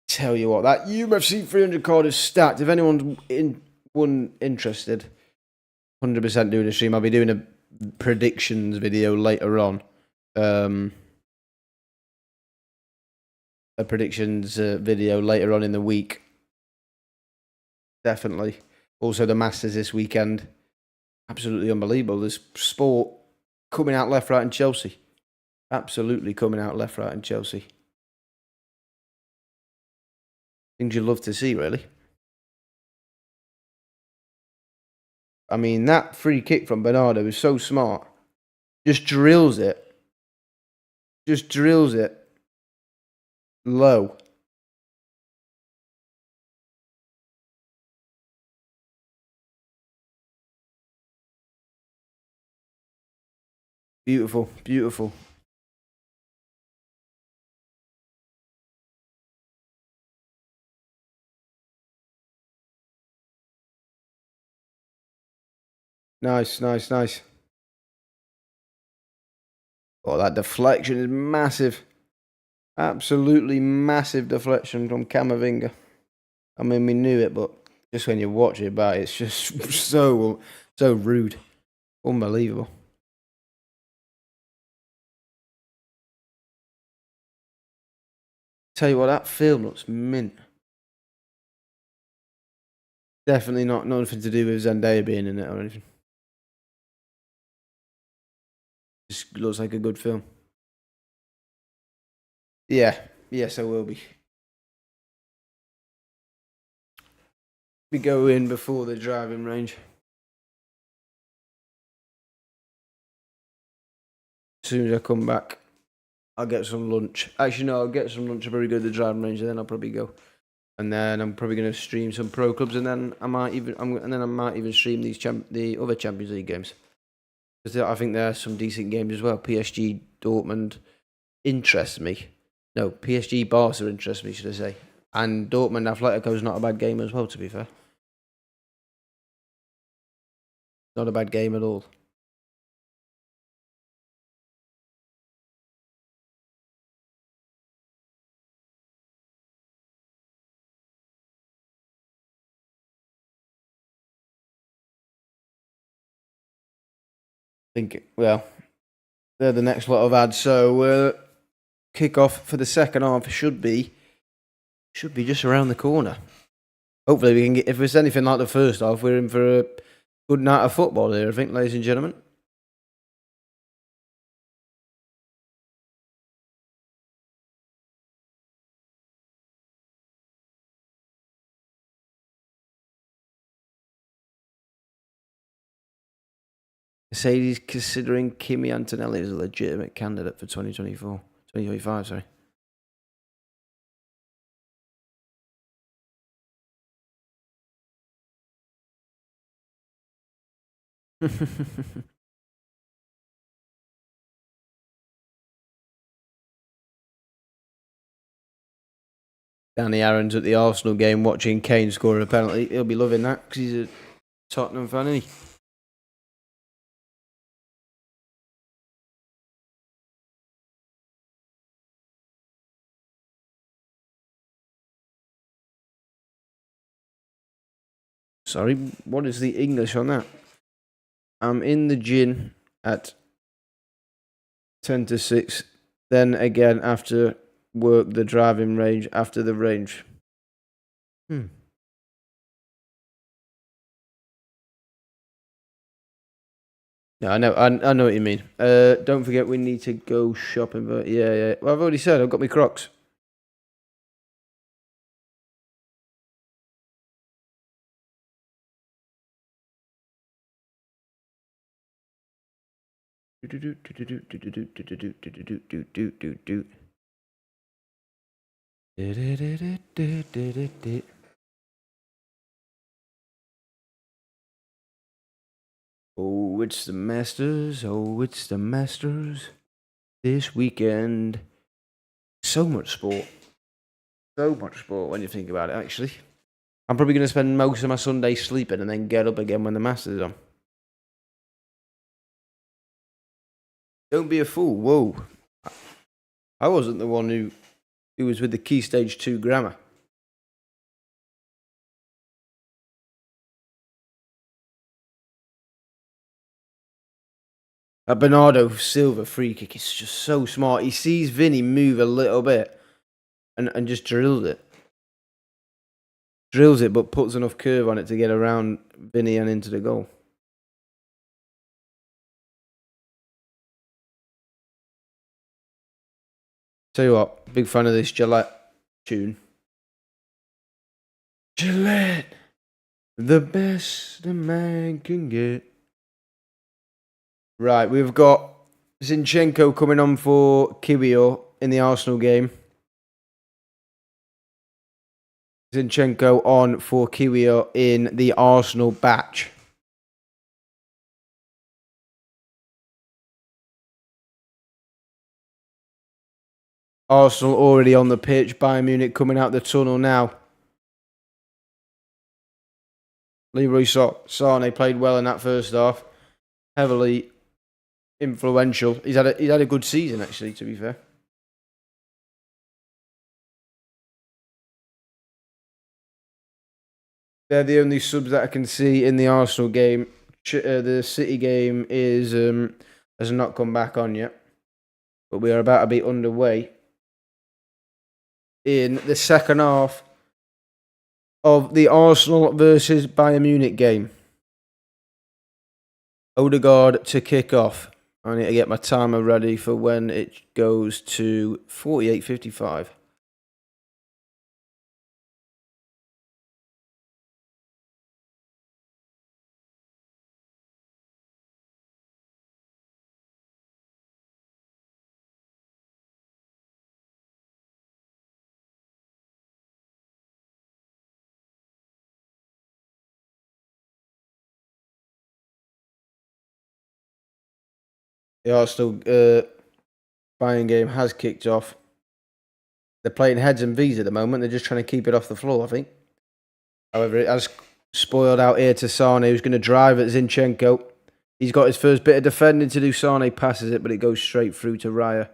Tell you what, that UFC 300 card is stacked. If anyone's interested, 100% doing a stream. I'll be doing a predictions video later on. A predictions video later on in the week. Definitely. Also, the Masters this weekend. Absolutely unbelievable. There's sport coming out left, right, and Chelsea. Absolutely coming out left, right, and Chelsea. Things you love to see, really. I mean, that free kick from Bernardo is so smart. Just drills it. Just drills it. Low. Beautiful, beautiful. Nice, nice, nice. Oh, that deflection is massive. Absolutely massive deflection from Camavinga. I mean, we knew it, but just when you watch it back, it's just so rude. Unbelievable. Tell you what, that film looks mint. Definitely not nothing to do with Zendaya being in it or anything. Just looks like a good film. Yeah, yes, I will be. We go in before the driving range. As soon as I come back, I'll get some lunch. Actually, no, I'll get some lunch. I'll probably go to the driving range, and then I'll probably go. And then I'm probably going to stream some pro clubs, and then I might even stream the other Champions League games. Because I think there are some decent games as well. PSG Dortmund interests me. No, PSG Barca interests me, should I say? And Dortmund Atletico is not a bad game as well. To be fair, not a bad game at all. Well, they're the next lot of ads. So kick off for the second half should be just around the corner. Hopefully we can get. If it's anything like the first half, we're in for a good night of football here. I think, ladies and gentlemen. Mercedes considering Kimi Antonelli as a legitimate candidate for 2025, sorry. Danny Aaron's at the Arsenal game watching Kane score a penalty. He'll be loving that because he's a Tottenham fan, isn't he? Sorry, what is the English on that? I'm in the gym at 10 to 6. Then again after work, the driving range after the range. No, I know what you mean. Don't forget we need to go shopping. But yeah. Well, I've already said I've got my Crocs. Oh, it's the Masters. Oh, it's the Masters. This weekend. So much sport. So much sport when you think about it, actually. I'm probably going to spend most of my Sunday sleeping and then get up again when the Masters is on. Don't be a fool. Whoa. I wasn't the one who was with the Key Stage 2 grammar. That Bernardo Silva free kick is just so smart. He sees Vinny move a little bit and just drills it. Drills it, but puts enough curve on it to get around Vinny and into the goal. Tell you what, big fan of this Gillette tune. Gillette, the best a man can get. Right, we've got Zinchenko coming on for Kiwior in the Arsenal game. Zinchenko on for Kiwior in the Arsenal batch. Arsenal already on the pitch. Bayern Munich coming out the tunnel now. Leroy Sané played well in that first half. Heavily influential. He's had a good season, actually, to be fair. They're the only subs that I can see in the Arsenal game. The City game has not come back on yet. But we are about to be underway in the second half of the Arsenal versus Bayern Munich game. Odegaard to kick off. I need to get my timer ready for when it goes to 48:55. The Arsenal Bayern game has kicked off. They're playing heads and V's at the moment. They're just trying to keep it off the floor, I think. However, it has spoiled out here to Sané, who's going to drive at Zinchenko. He's got his first bit of defending to do. Sané passes it, but it goes straight through to Raya.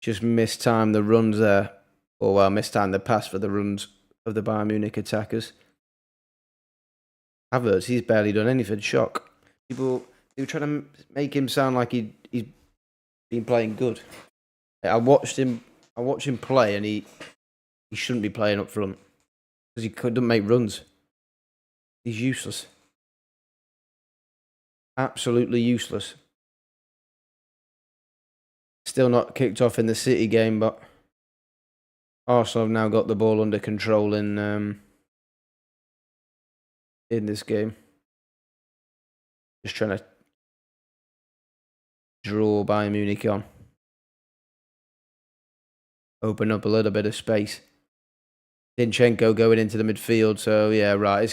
Just mistimed the runs there. Or, well, mistimed the pass for the runs of the Bayern Munich attackers. Havertz, he's barely done anything. Shock. They were trying to make him sound like he's been playing good. I watched him play, and he shouldn't be playing up front because he couldn't make runs. He's useless. Absolutely useless. Still not kicked off in the City game, but Arsenal have now got the ball under control in this game. Just trying to draw Bayern Munich on. Open up a little bit of space. Zinchenko going into the midfield, so yeah, right.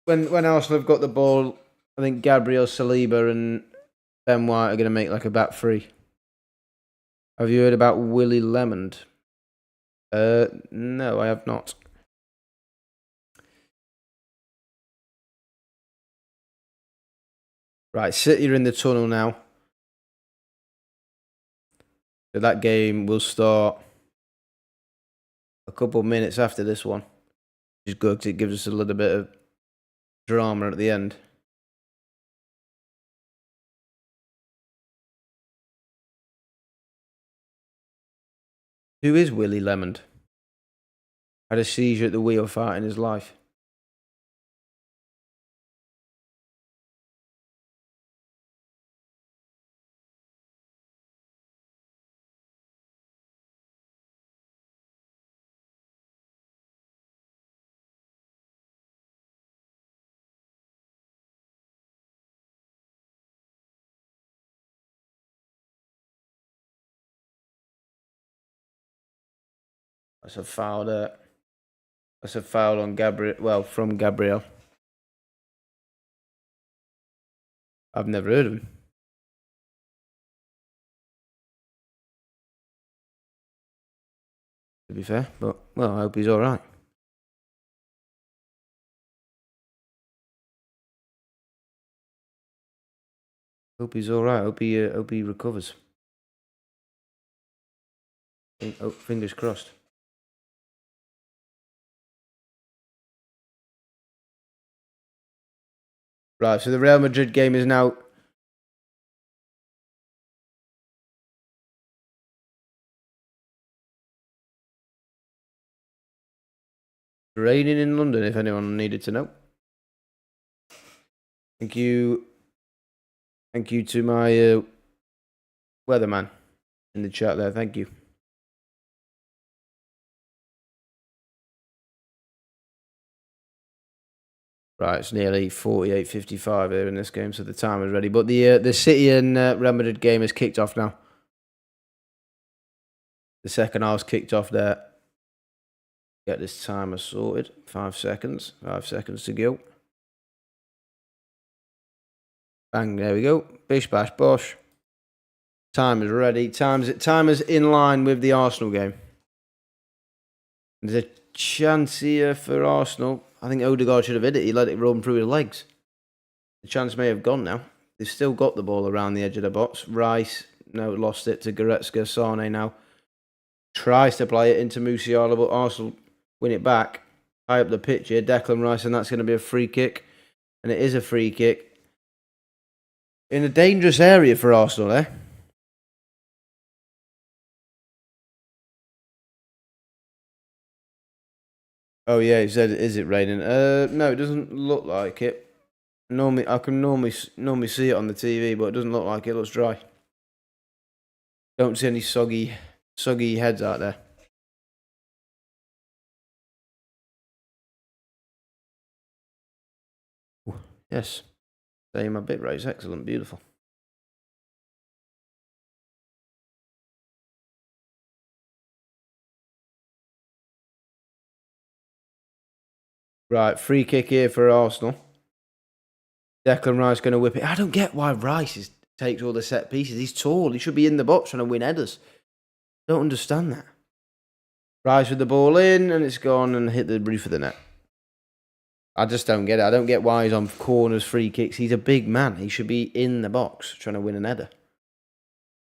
When Arsenal have got the ball, I think Gabriel Saliba and Ben White are going to make like a back three. Have you heard about Willie Lemond? No, I have not. Right, City are in the tunnel now. So that game will start a couple of minutes after this one. Which is good because it gives us a little bit of drama at the end. Who is Willie Lemond? Had a seizure at the wheel fight in his life. That's a foul there. That's a foul on Gabriel. Well, from Gabriel. I've never heard of him. To be fair, but well, I hope he's all right. Hope he's all right. Hope he recovers. Oh, fingers crossed. Right, so the Real Madrid game is now raining in London, if anyone needed to know. Thank you. Thank you to my weatherman in the chat there. Thank you. Right, it's nearly 48:55 here in this game, so the time is ready. But the City and Real Madrid game is kicked off now. The second half's kicked off there. Get this timer sorted. 5 seconds. 5 seconds to go. Bang, there we go. Bish, bash, bosh. Time is ready. Timer's in line with the Arsenal game. There's a chance here for Arsenal. I think Odegaard should have hit it. He let it run through his legs. The chance may have gone now. They've still got the ball around the edge of the box. Rice, no, lost it to Goretzka. Sane now tries to play it into Musiala, but Arsenal win it back. High up the pitch here, Declan Rice, and that's going to be a free kick. And it is a free kick. In a dangerous area for Arsenal, eh? Oh yeah, he said, "Is it raining?" No, it doesn't look like it. I can normally see it on the TV, but it doesn't look like it. It looks dry. Don't see any soggy heads out there. Ooh, yes, saying my bit rate is excellent, beautiful. Right, free kick here for Arsenal. Declan Rice going to whip it. I don't get why Rice takes all the set pieces. He's tall. He should be in the box trying to win headers. Don't understand that. Rice with the ball in, and it's gone and hit the roof of the net. I just don't get it. I don't get why he's on corners, free kicks. He's a big man. He should be in the box trying to win an header.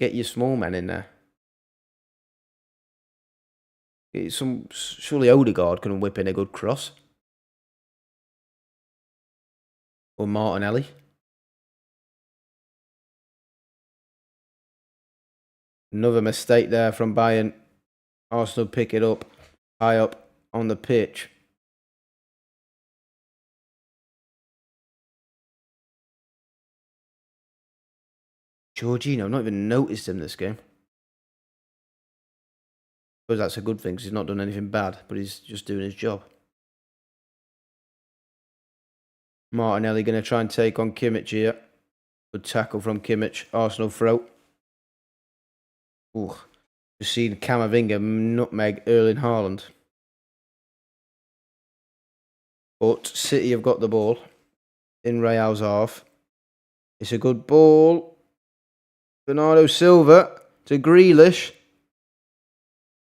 Get your small men in there. Surely Odegaard can whip in a good cross. Or Martinelli. Another mistake there from Bayern. Arsenal pick it up high up on the pitch. Jorginho, I've not even noticed him this game. I suppose that's a good thing because he's not done anything bad, but he's just doing his job. Martinelli going to try and take on Kimmich here. Good tackle from Kimmich. Arsenal throw. Ooh. Just seen Camavinga nutmeg Erling Haaland. But City have got the ball in Real's half. It's a good ball. Bernardo Silva to Grealish.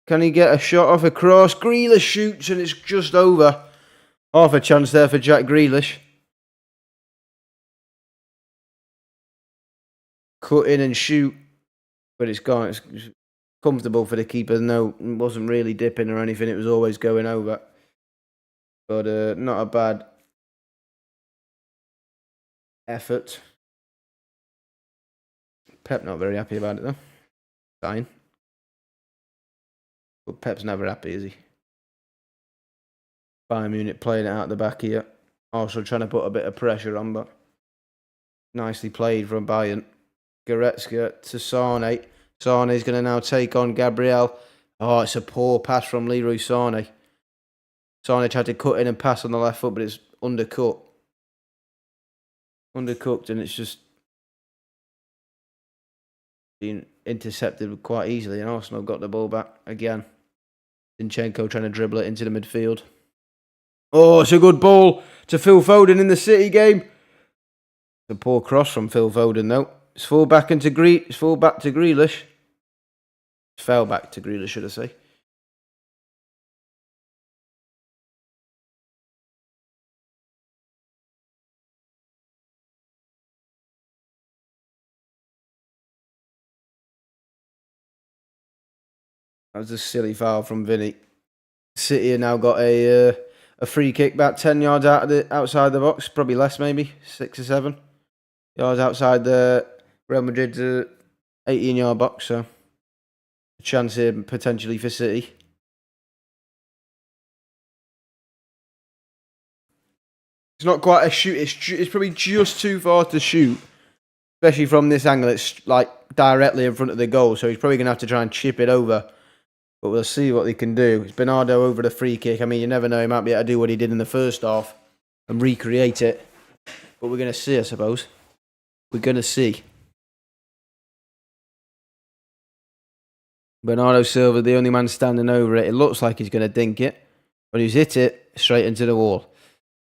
Can he get a shot off a cross? Grealish shoots and it's just over. Half a chance there for Jack Grealish. Cut in and shoot. But it's gone. It's comfortable for the keeper. No, it wasn't really dipping or anything. It was always going over. But not a bad effort. Pep not very happy about it though. Fine. But Pep's never happy, is he? Bayern Munich playing it out the back here. Also trying to put a bit of pressure on, but nicely played from Bayern. Goretzka to Sane. Sane's going to now take on Gabriel. Oh, it's a poor pass from Leroy Sane. Sane tried to cut in and pass on the left foot, but it's undercut. Undercooked, and it's just been intercepted quite easily, and Arsenal got the ball back again. Zinchenko trying to dribble it into the midfield. Oh, it's a good ball to Phil Foden in the City game. It's a poor cross from Phil Foden, though. It's full back to Grealish. It's fell back to Grealish, should I say. That was a silly foul from Vinny. City have now got a free kick about 10 yards outside the box, probably less, maybe 6 or 7 yards outside the Real Madrid's 18-yard box. So a chance here potentially for City. It's not quite a shoot. It's probably just too far to shoot, especially from this angle. It's like directly in front of the goal, so he's probably going to have to try and chip it over. But we'll see what they can do. It's Bernardo over the free kick. I mean, you never know. He might be able to do what he did in the first half and recreate it. But we're going to see, I suppose. We're going to see. Bernardo Silva, the only man standing over it. It looks like he's going to dink it. But he's hit it straight into the wall.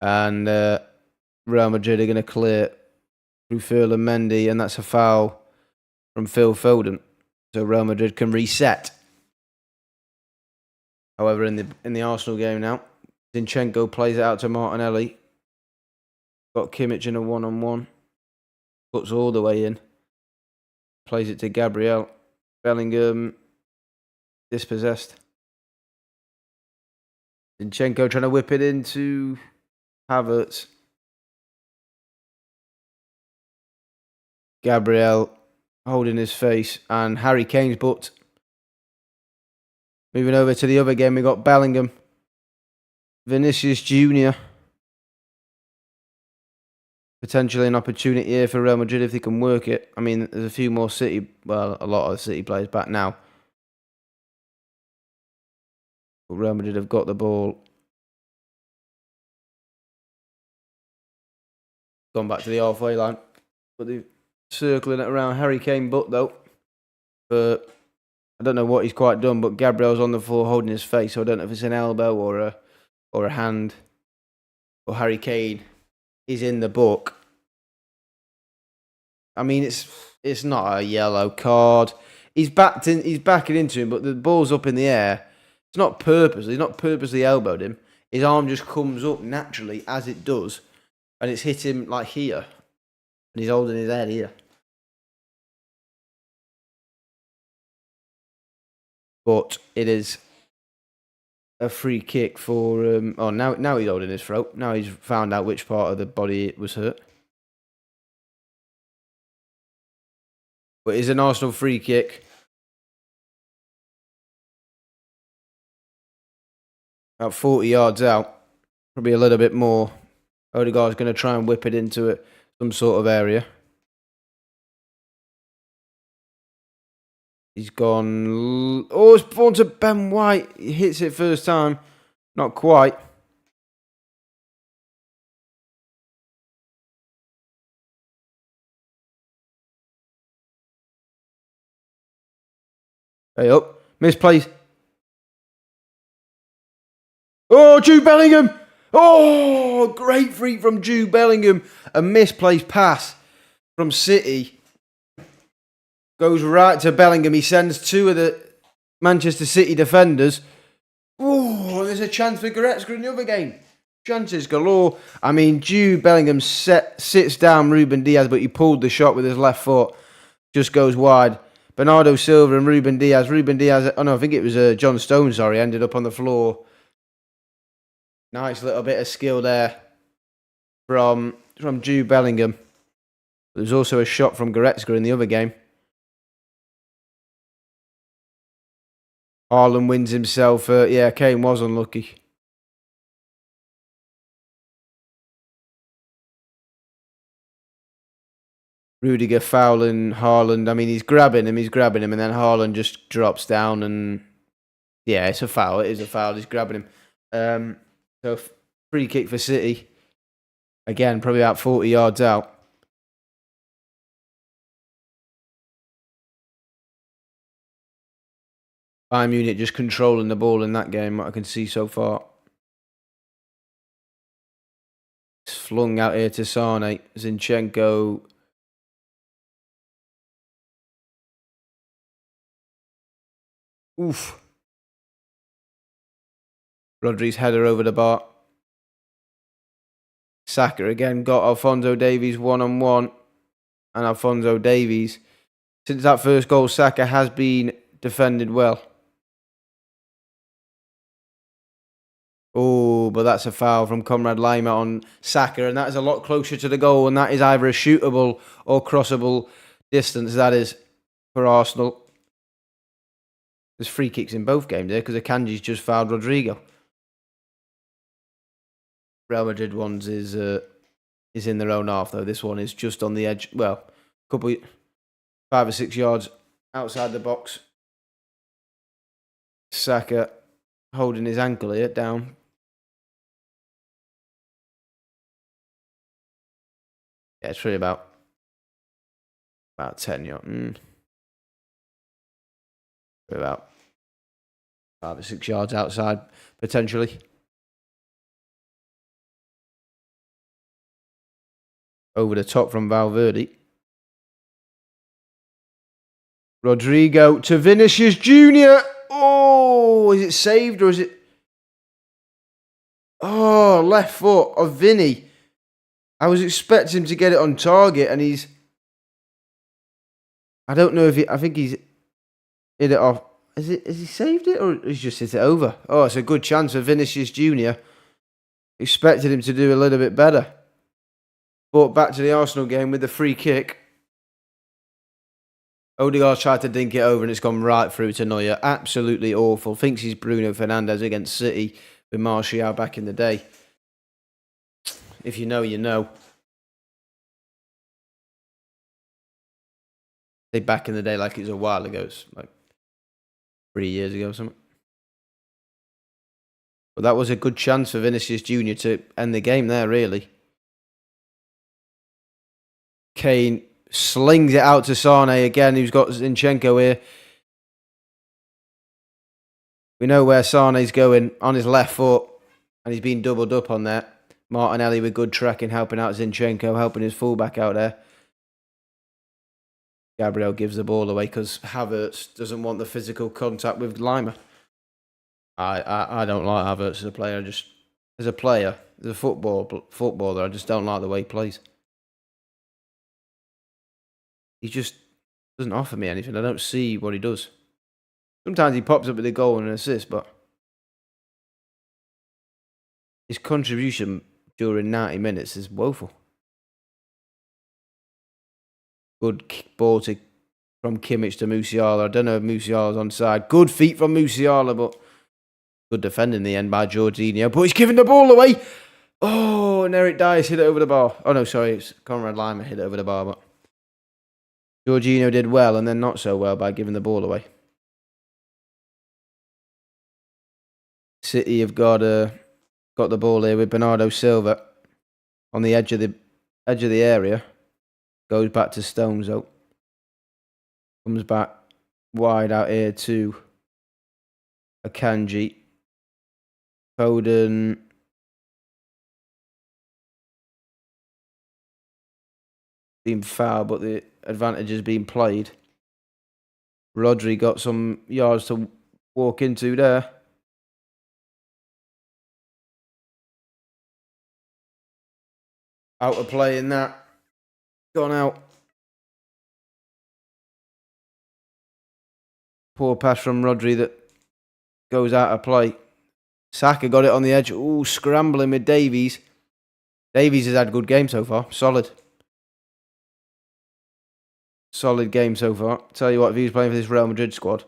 And Real Madrid are going to clear through Ferland Mendy. And that's a foul from Phil Foden. So Real Madrid can reset. However, in the Arsenal game now, Zinchenko plays it out to Martinelli. Got Kimmich in a one-on-one. Puts all the way in. Plays it to Gabriel. Bellingham dispossessed. Zinchenko trying to whip it into Havertz. Gabriel holding his face. And Harry Kane's butt. Moving over to the other game, we got Bellingham. Vinicius Jr. Potentially an opportunity here for Real Madrid if they can work it. I mean, there's a few more City, well, a lot of City players back now. But Real Madrid have got the ball. Gone back to the halfway line. But they're circling it around Harry Kane butt, though. But I don't know what he's quite done, but Gabriel's on the floor holding his face, so I don't know if it's an elbow or a hand. Or Harry Kane is in the book. I mean, it's not a yellow card. He's backing into him, but the ball's up in the air. It's not purposely. He's not purposely elbowed him. His arm just comes up naturally as it does, and it's hit him like here, and he's holding his head here. But it is a free kick for... now he's holding his throat. Now he's found out which part of the body it was hurt. But it's an Arsenal free kick. About 40 yards out. Probably a little bit more. Odegaard's going to try and whip it into some sort of area. He's gone... Oh, it's gone to Ben White. He hits it first time. Not quite. Hey up. Misplaced. Oh, Jude Bellingham. Oh, great free from Jude Bellingham. A misplaced pass from City. Goes right to Bellingham. He sends two of the Manchester City defenders. Oh, there's a chance for Goretzka in the other game. Chances galore. I mean, Jude Bellingham sits down Ruben Diaz, but he pulled the shot with his left foot. Just goes wide. Bernardo Silva and Ruben Diaz. Ruben Diaz, oh no, I think it was John Stones, sorry, ended up on the floor. Nice little bit of skill there from Jude Bellingham. There's also a shot from Goretzka in the other game. Haaland wins himself. Yeah, Kane was unlucky. Rudiger fouling Haaland. I mean, he's grabbing him, and then Haaland just drops down, and yeah, it's a foul. It is a foul. He's grabbing him. So free kick for City. Again, probably about 40 yards out. Bayern Munich just controlling the ball in that game, what I can see so far. It's flung out here to Sane. Zinchenko. Oof. Rodri's header over the bar. Saka again got Alphonso Davies one-on-one. And Alphonso Davies, since that first goal, Saka has been defended well. Oh, but that's a foul from Conrad Lima on Saka, and that is a lot closer to the goal, and that is either a shootable or crossable distance, that is, for Arsenal. There's free kicks in both games there, because Akanji's just fouled Rodrigo. Real Madrid ones is in their own half, though. This one is just on the edge, well, 5 or 6 yards outside the box. Saka holding his ankle here, down. Yeah, it's really about 10 yards. About 5 or 6 yards outside, potentially. Over the top from Valverde. Rodrigo to Vinicius Jr. Oh, is it saved or is it... Oh, left foot of Vinny. I was expecting him to get it on target and he's... I don't know if he... I think he's hit it off. Has he saved it or he's just hit it over? Oh, it's a good chance for Vinicius Jr. Expected him to do a little bit better. Brought back to the Arsenal game with the free kick. Odegaard tried to dink it over and it's gone right through to Neuer. Absolutely awful. Thinks he's Bruno Fernandes against City with Martial back in the day. If you know, you know. They back in the day like it was a while ago. It's like 3 years ago or something. But that was a good chance for Vinicius Jr. to end the game there, really. Kane slings it out to Sane again, who's got Zinchenko here. We know where Sane's going, on his left foot, and he's been doubled up on there. Martinelli with good tracking, helping out Zinchenko, helping his fullback out there. Gabriel gives the ball away because Havertz doesn't want the physical contact with Lima. I don't like Havertz as a player. As a footballer, I just don't like the way he plays. He just doesn't offer me anything. I don't see what he does. Sometimes he pops up with a goal and an assist, but his contribution during 90 minutes is woeful. Good ball from Kimmich to Musiala. I don't know if Musiala's onside. Good feet from Musiala, but good defending in the end by Jorginho. But he's giving the ball away. Oh, and Eric Dias hit it over the bar. Oh, no, sorry. It's Conrad Lima hit it over the bar, but Jorginho did well and then not so well by giving the ball away. City have got the ball here with Bernardo Silva on the edge of the area. Goes back to Stones though. Comes back wide out here to Akanji. Foden. Been fouled, but the advantage has been played. Rodri got some yards to walk into there. Out of play in that. Gone out. Poor pass from Rodri that goes out of play. Saka got it on the edge. Ooh, scrambling with Davies. Davies has had a good game so far. Solid game so far. Tell you what, if he was playing for this Real Madrid squad,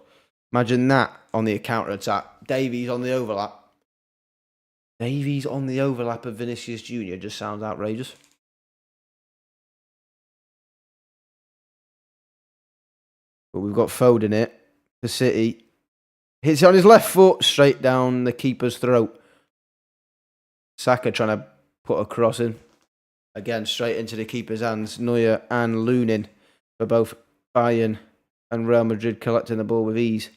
imagine that on the counter-attack. Davies on the overlap. Davies on the overlap of Vinicius Jr. just sounds outrageous. But we've got Foden here for City. Hits it on his left foot, straight down the keeper's throat. Saka trying to put a cross in. Again, straight into the keeper's hands. Neuer and Lunin for both Bayern and Real Madrid collecting the ball with ease.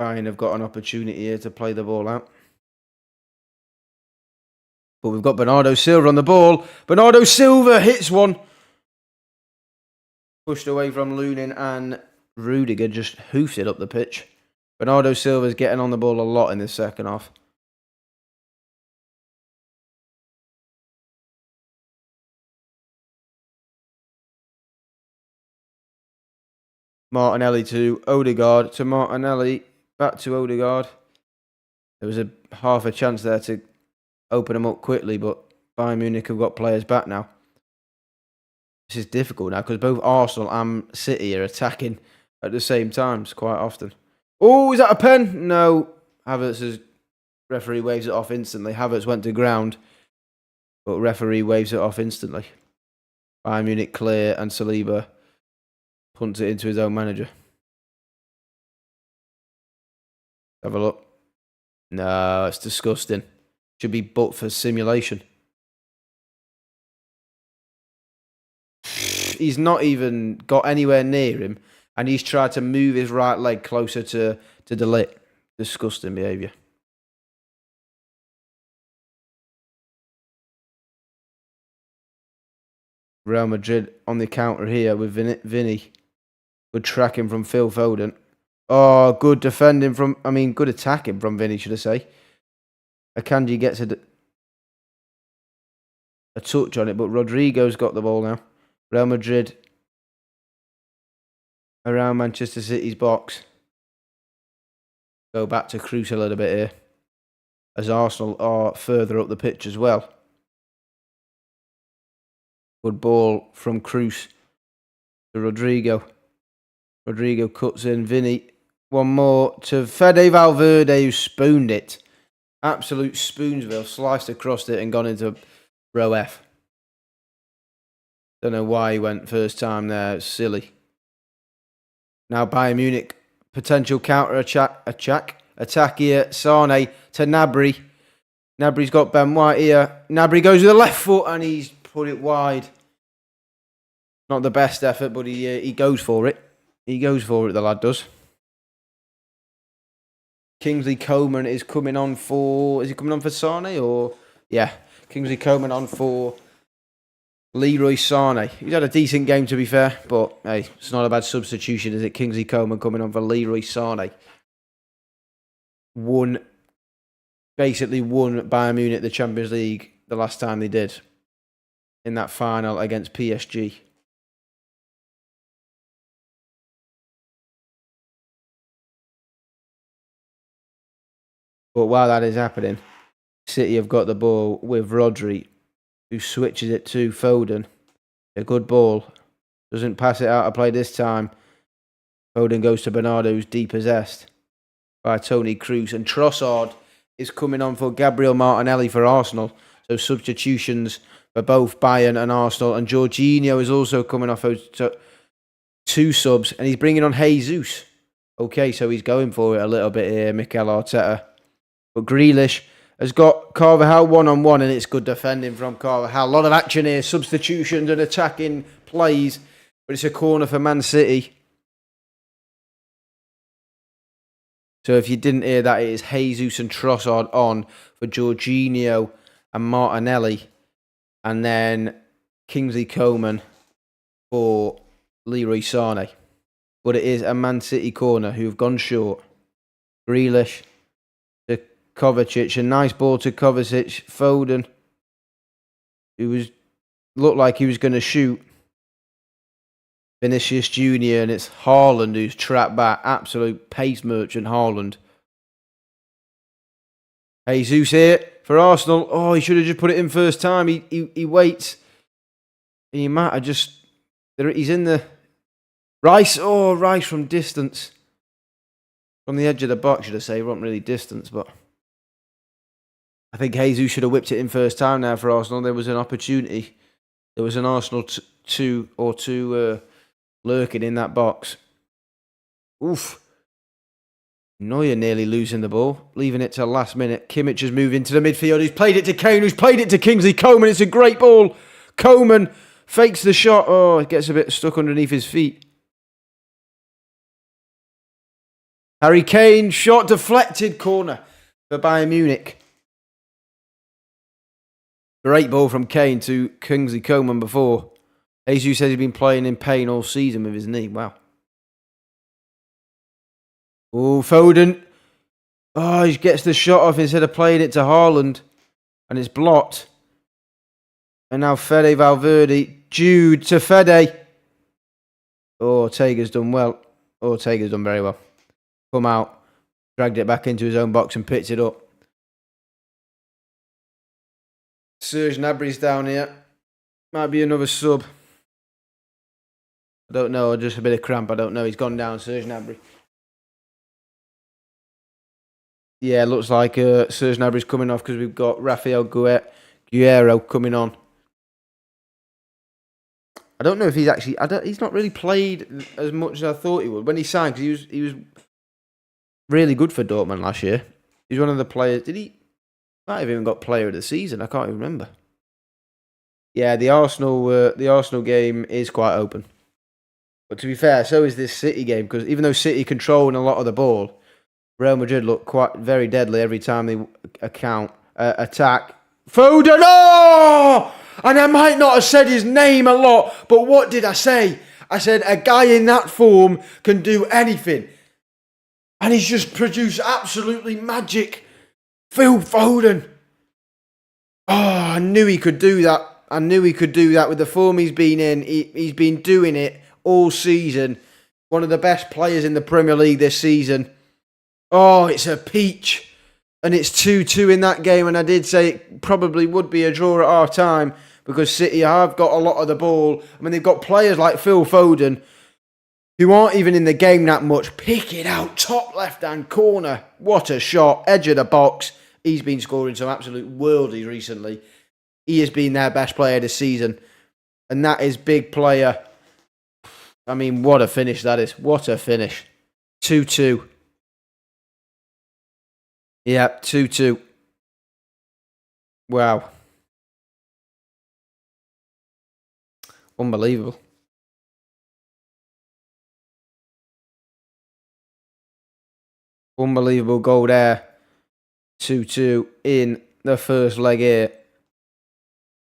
Bayern have got an opportunity here to play the ball out. But we've got Bernardo Silva on the ball. Bernardo Silva hits one. Pushed away from Lunin, and Rudiger just hoofs it up the pitch. Bernardo Silva's getting on the ball a lot in this second half. Martinelli to Odegaard, to Martinelli, back to Odegaard. There was a half a chance there to open them up quickly, but Bayern Munich have got players back now. This is difficult now because both Arsenal and City are attacking at the same times quite often. Oh, is that a pen? No. Havertz's referee waves it off instantly. Havertz went to ground, but referee waves it off instantly. Bayern Munich clear, and Saliba punts it into his own manager. Have a look. No, it's disgusting. Should be booked for simulation. He's not even got anywhere near him, and he's tried to move his right leg closer to De Ligt. Disgusting behaviour. Real Madrid on the counter here with Vinny. Good tracking from Phil Foden. Oh, good defending from... good attacking from Vinny, should I say. Akanji gets a touch on it, but Rodrigo's got the ball now. Real Madrid around Manchester City's box. Go back to Kroos a little bit here, as Arsenal are further up the pitch as well. Good ball from Kroos to Rodrigo. Rodrigo cuts in. Vinny. One more to Fede Valverde, who spooned it. Absolute spoonsville. Sliced across it and gone into row F. Don't know why he went first time there. It's silly. Now Bayern Munich. Potential counter attack here. Sane to Gnabry. Gnabry's got Ben White here. Gnabry goes with the left foot and he's put it wide. Not the best effort, but he goes for it. He goes for it, the lad does. Kingsley Coman is coming on for... Is he coming on for Sane or... Yeah, Kingsley Coman on for Leroy Sane. He's had a decent game, to be fair, but hey, it's not a bad substitution, is it? Kingsley Coman coming on for Leroy Sane. Basically won Bayern Munich the Champions League the last time they did in that final against PSG. But while that is happening, City have got the ball with Rodri, who switches it to Foden. A good ball. Doesn't pass it out of play this time. Foden goes to Bernardo, who's depossessed by Toni Kroos. And Trossard is coming on for Gabriel Martinelli for Arsenal. So substitutions for both Bayern and Arsenal. And Jorginho is also coming off two subs. And he's bringing on Jesus. Okay, so he's going for it a little bit here, Mikel Arteta. But Grealish has got Carvajal one-on-one, and it's good defending from Carvajal. A lot of action here, substitutions and attacking plays. But it's a corner for Man City. So if you didn't hear that, it is Jesus and Trossard on for Jorginho and Martinelli. And then Kingsley Coman for Leroy Sane. But it is a Man City corner who have gone short. Grealish to Kovacic. A nice ball to Kovacic. Foden, who looked like he was going to shoot. Vinicius Jr. and it's Haaland who's trapped back. Absolute pace merchant Haaland. Jesus here for Arsenal. Oh, he should have just put it in first time. He waits. He might have just... He's in the... Rice. Oh, Rice from distance. From the edge of the box, should I say. It wasn't really distance, but... I think Jesus should have whipped it in first time now for Arsenal. There was an opportunity. There was an Arsenal two lurking in that box. Oof. Neuer nearly losing the ball, leaving it till last minute. Kimmich has moved into the midfield. He's played it to Kane, who's played it to Kingsley Coman. It's a great ball. Coman fakes the shot. Oh, it gets a bit stuck underneath his feet. Harry Kane, shot deflected, corner for Bayern Munich. Great ball from Kane to Kingsley Coman before. Jesus says he's been playing in pain all season with his knee. Wow. Oh, Foden. Oh, he gets the shot off instead of playing it to Haaland. And it's blocked. And now Fede Valverde. Jude to Fede. Oh, Ortega's done well. Ortega's done very well. Come out. Dragged it back into his own box and picked it up. Serge Gnabry's down here. Might be another sub. I don't know. Just a bit of cramp. I don't know. He's gone down, Serge Gnabry. Yeah, looks like Serge Gnabry's coming off because we've got Rafael Guerrero coming on. I don't know if he's actually... he's not really played as much as I thought he would. When he signed, because he was really good for Dortmund last year. He's one of the players... Did he... Might have even got player of the season. I can't even remember. Yeah, the Arsenal game is quite open. But to be fair, so is this City game, because even though City controlling a lot of the ball, Real Madrid look very deadly every time they attack. Foden! Oh! And I might not have said his name a lot, but what did I say? I said a guy in that form can do anything. And he's just produced absolutely magic. Phil Foden. Oh, I knew he could do that. I knew he could do that with the form he's been in. He's been doing it all season. One of the best players in the Premier League this season. Oh, it's a peach. And it's 2-2 in that game. And I did say it probably would be a draw at half time because City have got a lot of the ball. I mean, they've got players like Phil Foden who aren't even in the game that much. Pick it out. Top left-hand corner. What a shot. Edge of the box. He's been scoring some absolute worldies recently. He has been their best player this season. And that is big player. I mean, what a finish that is. What a finish. 2-2. Yeah, 2-2. Wow. Unbelievable. Unbelievable goal there. 2-2 in the first leg here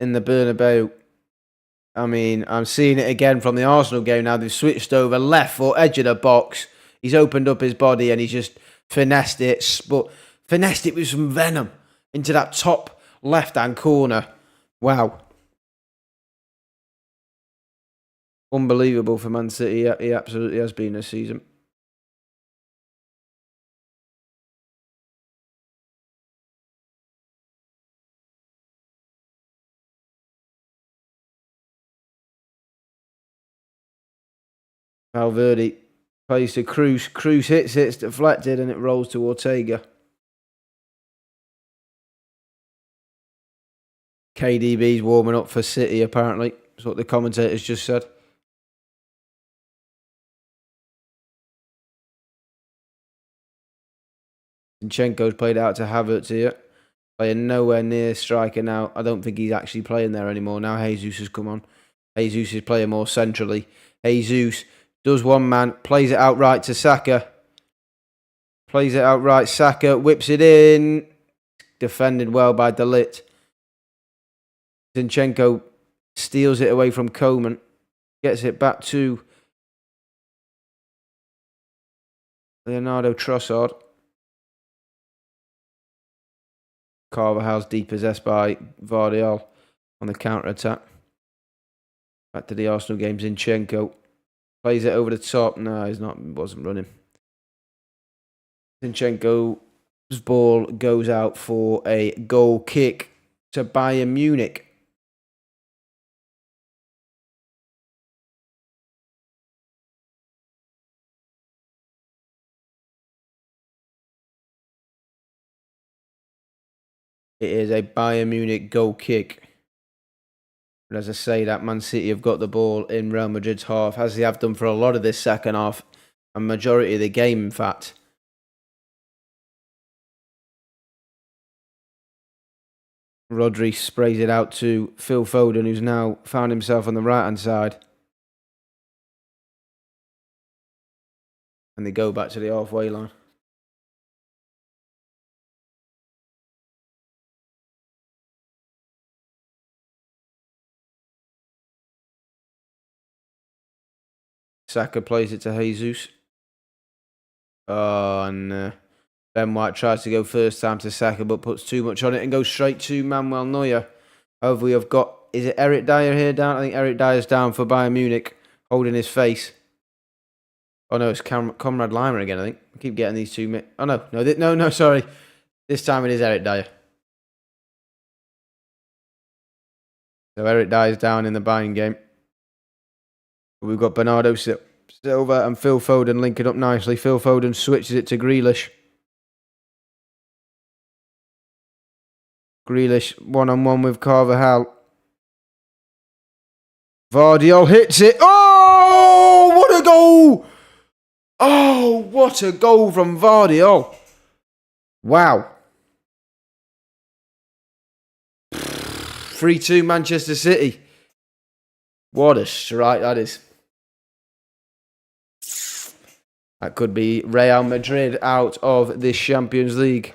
in the Bernabeu. I mean, I'm seeing it again from the Arsenal game now. They've switched over left foot, edge of the box. He's opened up his body and he's just finessed it, but finessed it with some venom into that top left-hand corner. Wow. Unbelievable for Man City. He absolutely has been this season. Valverde plays to Cruz. Cruz hits it, it's deflected, and it rolls to Ortega. KDB's warming up for City, apparently. That's what the commentators just said. Zinchenko's played out to Havertz here. Playing nowhere near striker now. I don't think he's actually playing there anymore. Now Jesus has come on. Jesus is playing more centrally. Jesus does one man, plays it outright to Saka. Plays it outright. Saka whips it in. Defended well by De Ligt. Zinchenko steals it away from Coman. Gets it back to Leonardo Trossard. Carvajal's depossessed by Vardiol on the counter-attack. Back to the Arsenal game. Zinchenko plays it over the top. No, he's not. Wasn't running. Zinchenko's ball goes out for a goal kick to Bayern Munich. It is a Bayern Munich goal kick. But as I say, that Man City have got the ball in Real Madrid's half, as they have done for a lot of this second half, and majority of the game, in fact. Rodri sprays it out to Phil Foden, who's now found himself on the right-hand side. And they go back to the halfway line. Saka plays it to Jesus. Oh, and Ben White tries to go first time to Saka, but puts too much on it and goes straight to Manuel Neuer. However, we have got, is it Eric Dyer here down? I think Eric Dyer's down for Bayern Munich, holding his face. Oh no, it's Conrad Lima again, I think. I keep getting these two. Oh no, sorry. This time it is Eric Dyer. So Eric Dyer's down in the Bayern game. We've got Bernardo Silva and Phil Foden linking up nicely. Phil Foden switches it to Grealish. Grealish one-on-one with Carvajal. Vardiol hits it. Oh, what a goal! Oh, what a goal from Vardiol. Wow. 3-2 Manchester City. What a strike that is. That could be Real Madrid out of this Champions League.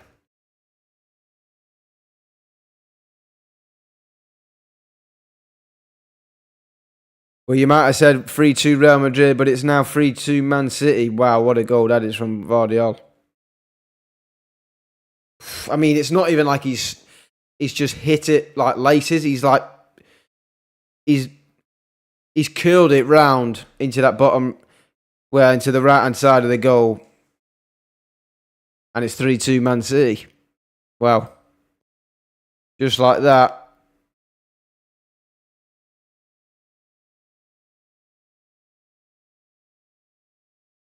Well, you might have said 3-2 Real Madrid, but it's now 3-2 Man City. Wow, what a goal that is from Vardiol. I mean, it's not even like he's just hit it like laces. He's curled it round into that bottom, well, into the right-hand side of the goal. And it's 3-2 Man City. Wow. Just like that.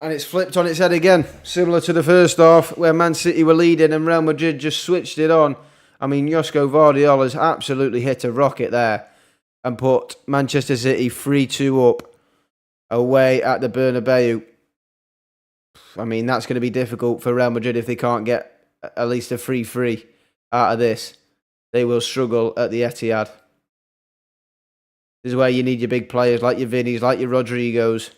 And it's flipped on its head again, similar to the first half where Man City were leading and Real Madrid just switched it on. I mean, Josko Vardiol has absolutely hit a rocket there and put Manchester City 3-2 up away at the Bernabeu. I mean, that's going to be difficult for Real Madrid if they can't get at least a 3-3 out of this. They will struggle at the Etihad. This is where you need your big players like your Vinnies, like your Rodrigos.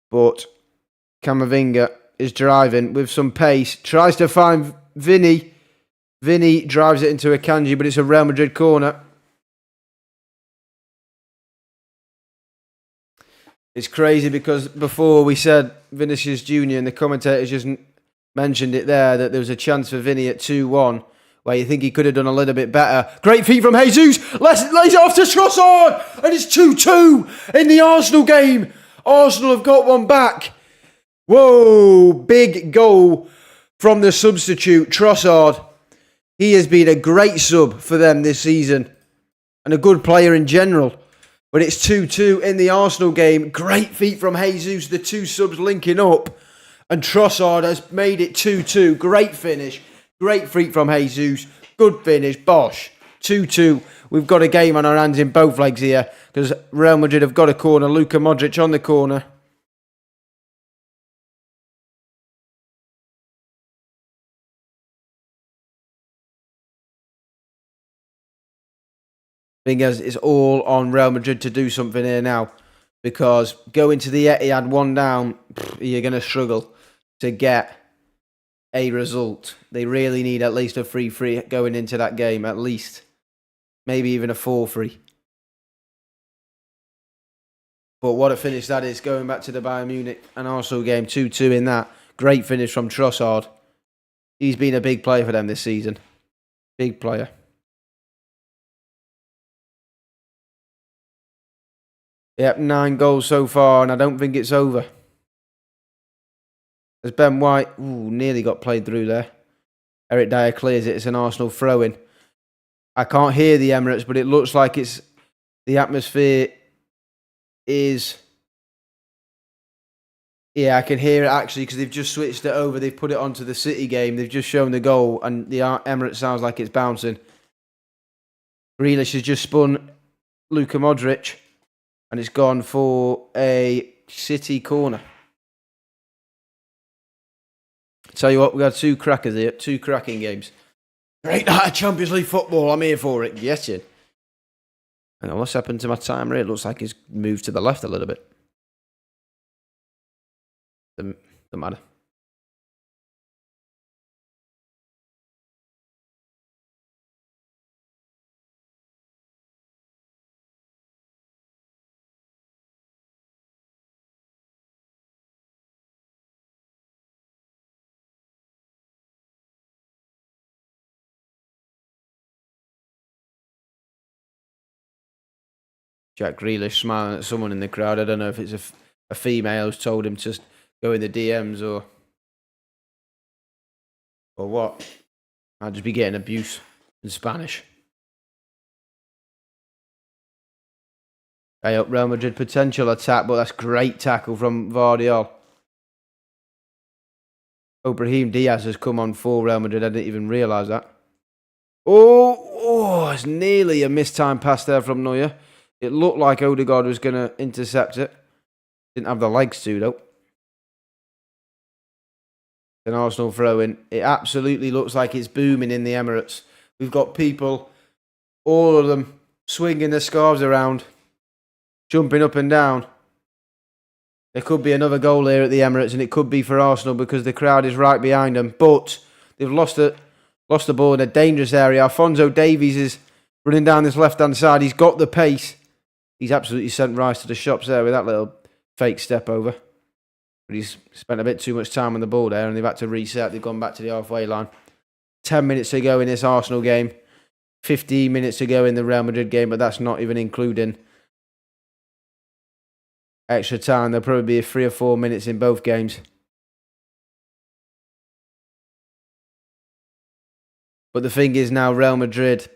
But Camavinga is driving with some pace. Tries to find Vinny. Vinny drives it into Akanji, but it's a Real Madrid corner. It's crazy because before we said Vinicius Jr. and the commentators just mentioned it there that there was a chance for Vinny at 2-1 where you think he could have done a little bit better. Great feet from Jesus. Lays it off to Trossard. And it's 2-2 in the Arsenal game. Arsenal have got one back. Whoa, big goal from the substitute, Trossard. He has been a great sub for them this season and a good player in general. But it's 2-2 in the Arsenal game. Great feet from Jesus, the two subs linking up. And Trossard has made it 2-2. Great finish. Great feet from Jesus. Good finish. Bosh. 2-2. We've got a game on our hands in both legs here because Real Madrid have got a corner. Luka Modric on the corner. I think it's all on Real Madrid to do something here now because going to the Etihad 1 down, you're going to struggle to get a result. They really need at least a 3-3 going into that game, at least. Maybe even a 4-3. But what a finish that is, going back to the Bayern Munich and Arsenal game, 2-2 in that. Great finish from Trossard. He's been a big player for them this season. Big player. Yep, 9 goals so far, and I don't think it's over. As Ben White, nearly got played through there. Eric Dyer clears it. It's an Arsenal throw-in. I can't hear the Emirates, but it looks like it's the atmosphere is... Yeah, I can hear it actually because they've just switched it over. They've put it onto the City game. They've just shown the goal, and the Emirates sounds like it's bouncing. Grealish has just spun Luka Modric. And it's gone for a City corner. Tell you what, we've got 2 crackers here. 2 cracking games. Great night of Champions League football. I'm here for it. Yes, you. Hang on, what's happened to my timer here? It looks like it's moved to the left a little bit. Doesn't matter. Jack Grealish smiling at someone in the crowd. I don't know if it's a female who's told him to go in the DMs or what. I'd just be getting abuse in Spanish. Hey up, Real Madrid potential attack, but that's great tackle from Vardiol. Oh, Brahim Diaz has come on for Real Madrid. I didn't even realise that. Oh, it's nearly a missed time pass there from Neuer. It looked like Odegaard was going to intercept it. Didn't have the legs to, though. An Arsenal throw-in. It absolutely looks like it's booming in the Emirates. We've got people, all of them, swinging their scarves around, jumping up and down. There could be another goal here at the Emirates, and it could be for Arsenal because the crowd is right behind them. But they've lost the ball in a dangerous area. Alphonso Davies is running down this left-hand side. He's got the pace. He's absolutely sent Rice to the shops there with that little fake step over. But he's spent a bit too much time on the ball there, and they've had to reset. They've gone back to the halfway line. 10 minutes to go in this Arsenal game. 15 minutes to go in the Real Madrid game, but that's not even including extra time. There'll probably be 3 or 4 minutes in both games. But the thing is now, Real Madrid,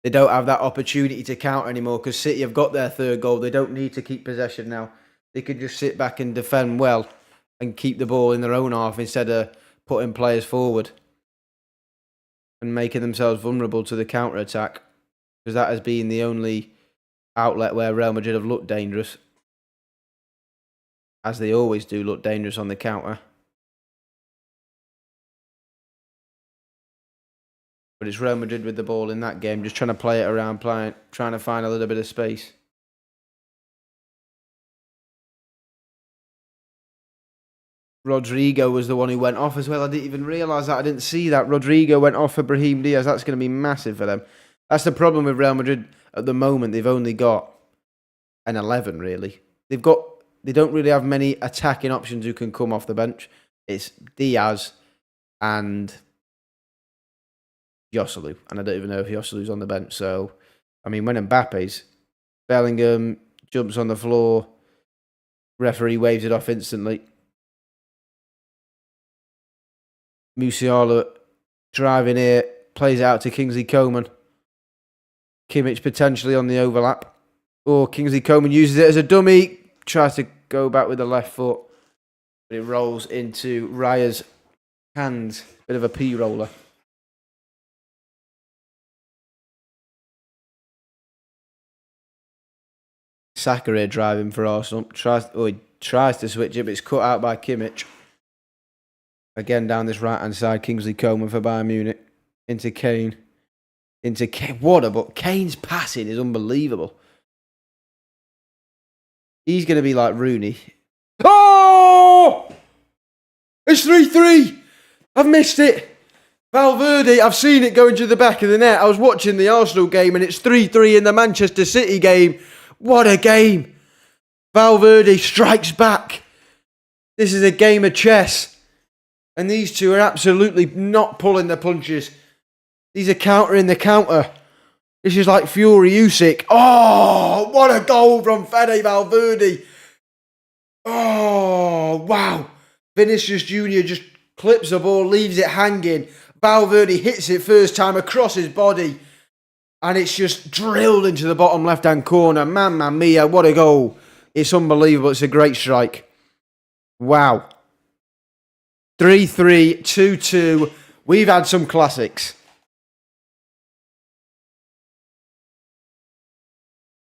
they don't have that opportunity to counter anymore because City have got their third goal. They don't need to keep possession now. They can just sit back and defend well and keep the ball in their own half instead of putting players forward and making themselves vulnerable to the counter-attack, because that has been the only outlet where Real Madrid have looked dangerous, as they always do look dangerous on the counter. But it's Real Madrid with the ball in that game, just trying to play it around, trying to find a little bit of space. Rodrigo was the one who went off as well. I didn't even realise that. I didn't see that. Rodrigo went off for Brahim Diaz. That's going to be massive for them. That's the problem with Real Madrid at the moment. They've only got an 11, really. They don't really have many attacking options who can come off the bench. It's Diaz and Joselu. And I don't even know if Joselu's on the bench. So, I mean, when Mbappe's, Bellingham jumps on the floor, referee waves it off instantly. Musiala driving here, plays it out to Kingsley Coman. Kimmich potentially on the overlap. Or Kingsley Coman uses it as a dummy, tries to go back with the left foot, but it rolls into Raya's hands. Bit of a P-roller. Saka here driving for Arsenal. He tries to switch it, but it's cut out by Kimmich. Again, down this right-hand side, Kingsley Coman for Bayern Munich. Into Kane. But Kane's passing is unbelievable. He's going to be like Rooney. Oh! It's 3-3. I've missed it. Valverde, I've seen it go into the back of the net. I was watching the Arsenal game and it's 3-3 in the Manchester City game. What a game. Valverde strikes back. This is a game of chess. And these two are absolutely not pulling the punches. These are countering the counter. This is like Fury Usyk. Oh, what a goal from Fede Valverde. Oh, wow. Vinicius Jr. just clips the ball, leaves it hanging. Valverde hits it first time across his body. And it's just drilled into the bottom left-hand corner. Mamma mia, what a goal. It's unbelievable. It's a great strike. Wow. 3-3, 2-2. We've had some classics.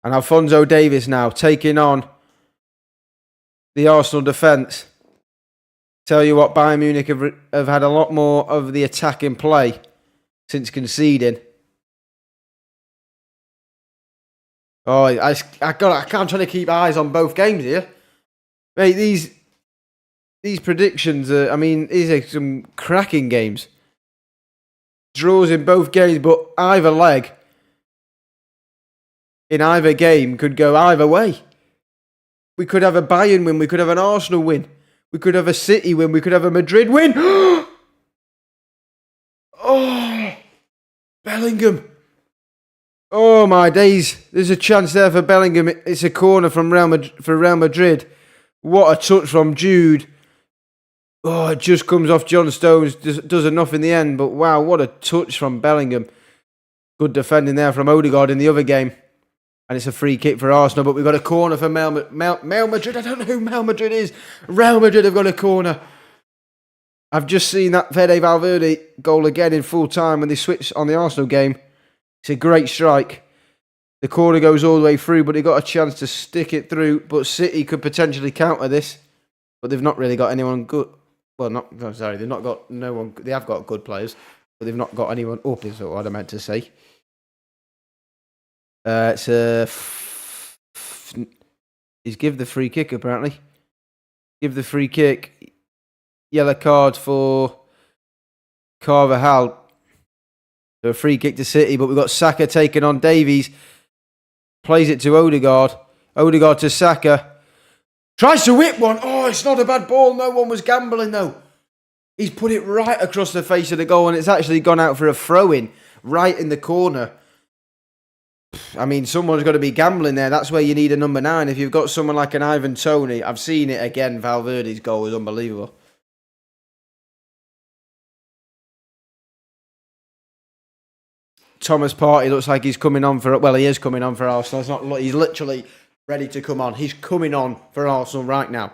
And Alphonso Davies now taking on the Arsenal defence. Tell you what, Bayern Munich have had a lot more of the attack in play since conceding. Oh, I'm trying to keep eyes on both games here. Mate, these predictions are, these are some cracking games. Draws in both games, but either leg in either game could go either way. We could have a Bayern win, we could have an Arsenal win, we could have a City win, we could have a Madrid win. Oh, Bellingham. Oh my days! There's a chance there for Bellingham. It's a corner from Real Madrid. What a touch from Jude. Oh, it just comes off John Stones. Does enough in the end, but wow, what a touch from Bellingham. Good defending there from Odegaard in the other game. And it's a free kick for Arsenal, but we've got a corner for Real Madrid. I don't know who Real Madrid is. Real Madrid have got a corner. I've just seen that Fede Valverde goal again in full time when they switched on the Arsenal game. It's a great strike. The corner goes all the way through, but he got a chance to stick it through. But City could potentially counter this, but they've not really got anyone good. Well, they've not got no one. They have got good players, but they've not got anyone up. Is what I meant to say. It's a. He's give the free kick apparently. Give the free kick. Yellow card for Carvajal. So a free kick to City, but we've got Saka taking on Davies. Plays it to Odegaard. Odegaard to Saka. Tries to whip one. Oh, it's not a bad ball. No one was gambling though. He's put it right across the face of the goal and it's actually gone out for a throw-in right in the corner. I mean, someone's got to be gambling there. That's where you need a number 9. If you've got someone like an Ivan Toney, I've seen it again. Valverde's goal is unbelievable. Thomas Partey looks like he's coming on for... Well, he is coming on for Arsenal. It's not. He's literally ready to come on. He's coming on for Arsenal right now.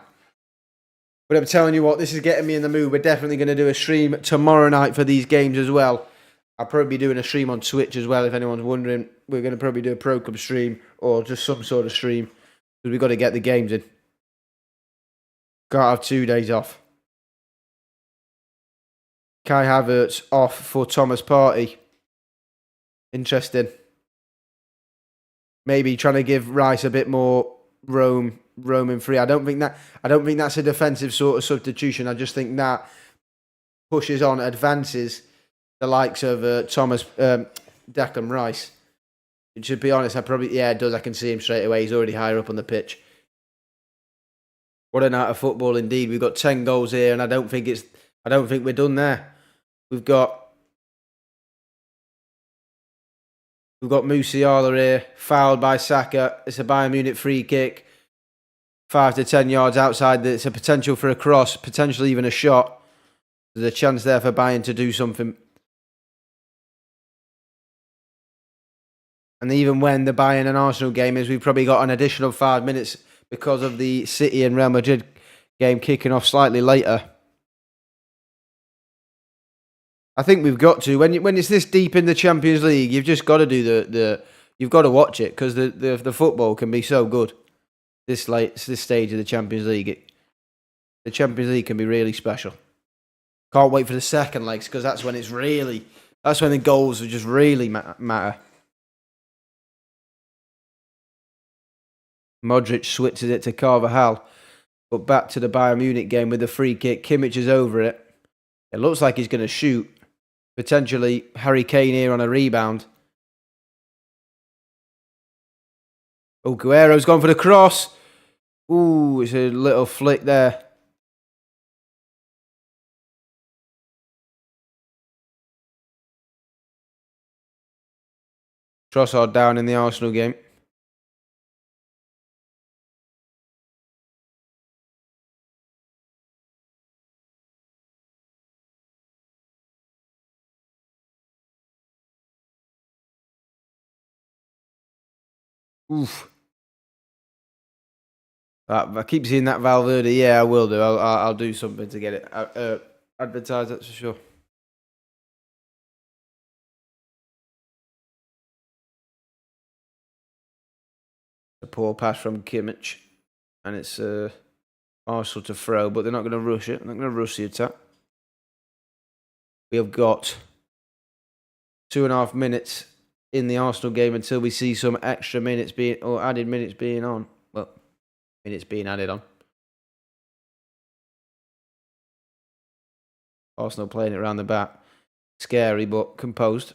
But I'm telling you what, this is getting me in the mood. We're definitely going to do a stream tomorrow night for these games as well. I'll probably be doing a stream on Twitch as well, if anyone's wondering. We're going to probably do a Pro Club stream or just some sort of stream because we've got to get the games in. Can't have 2 days off. Kai Havertz off for Thomas Partey. Interesting. Maybe trying to give Rice a bit more roaming free. I don't think that's a defensive sort of substitution. I just think that pushes on, advances the likes of Declan Rice. And to be honest, it does. I can see him straight away. He's already higher up on the pitch. What a night of football indeed. We've got 10 goals here, and I don't think we're done there. We've got Musiala here, fouled by Saka. It's a Bayern Munich free kick. 5 to 10 yards outside. It's a potential for a cross, potentially even a shot. There's a chance there for Bayern to do something. And even when the Bayern and Arsenal game is, we've probably got an additional 5 minutes because of the City and Real Madrid game kicking off slightly later. I think we've got to. When it's this deep in the Champions League, you've just got to do you've got to watch it because the football can be so good. This stage of the Champions League, the Champions League can be really special. Can't wait for the second legs because that's when the goals will just really matter. Modric switches it to Carvajal, but back to the Bayern Munich game with the free kick. Kimmich is over it. It looks like he's going to shoot. Potentially Harry Kane here on a rebound. Oh, Guerrero's gone for the cross. Ooh, it's a little flick there. Trossard down in the Arsenal game. Oof. I keep seeing that Valverde. Yeah, I will do. I'll do something to get it advertised, that's for sure. A poor pass from Kimmich. And it's Arsenal to throw, but they're not going to rush it. They're not going to rush the attack. We have got 2.5 minutes in the Arsenal game until we see some extra minutes added minutes being on. Well, minutes being added on. Arsenal playing it around the back. Scary, but composed.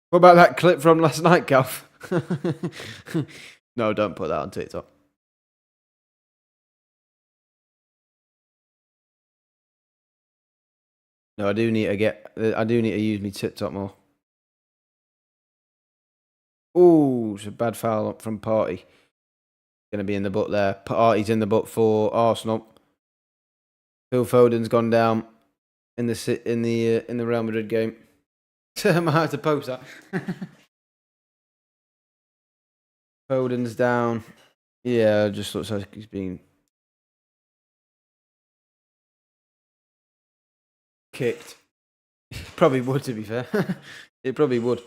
What about that clip from last night, Calf? No, don't put that on TikTok. No, I do need to use me TikTok more. Oh, it's a bad foul up from Party. Going to be in the butt there. Party's in the butt for Arsenal. Phil Foden's gone down in the Real Madrid game. I might have to post that. Foden's down. Yeah, it just looks like he's being kicked. Probably would, to be fair. It probably would.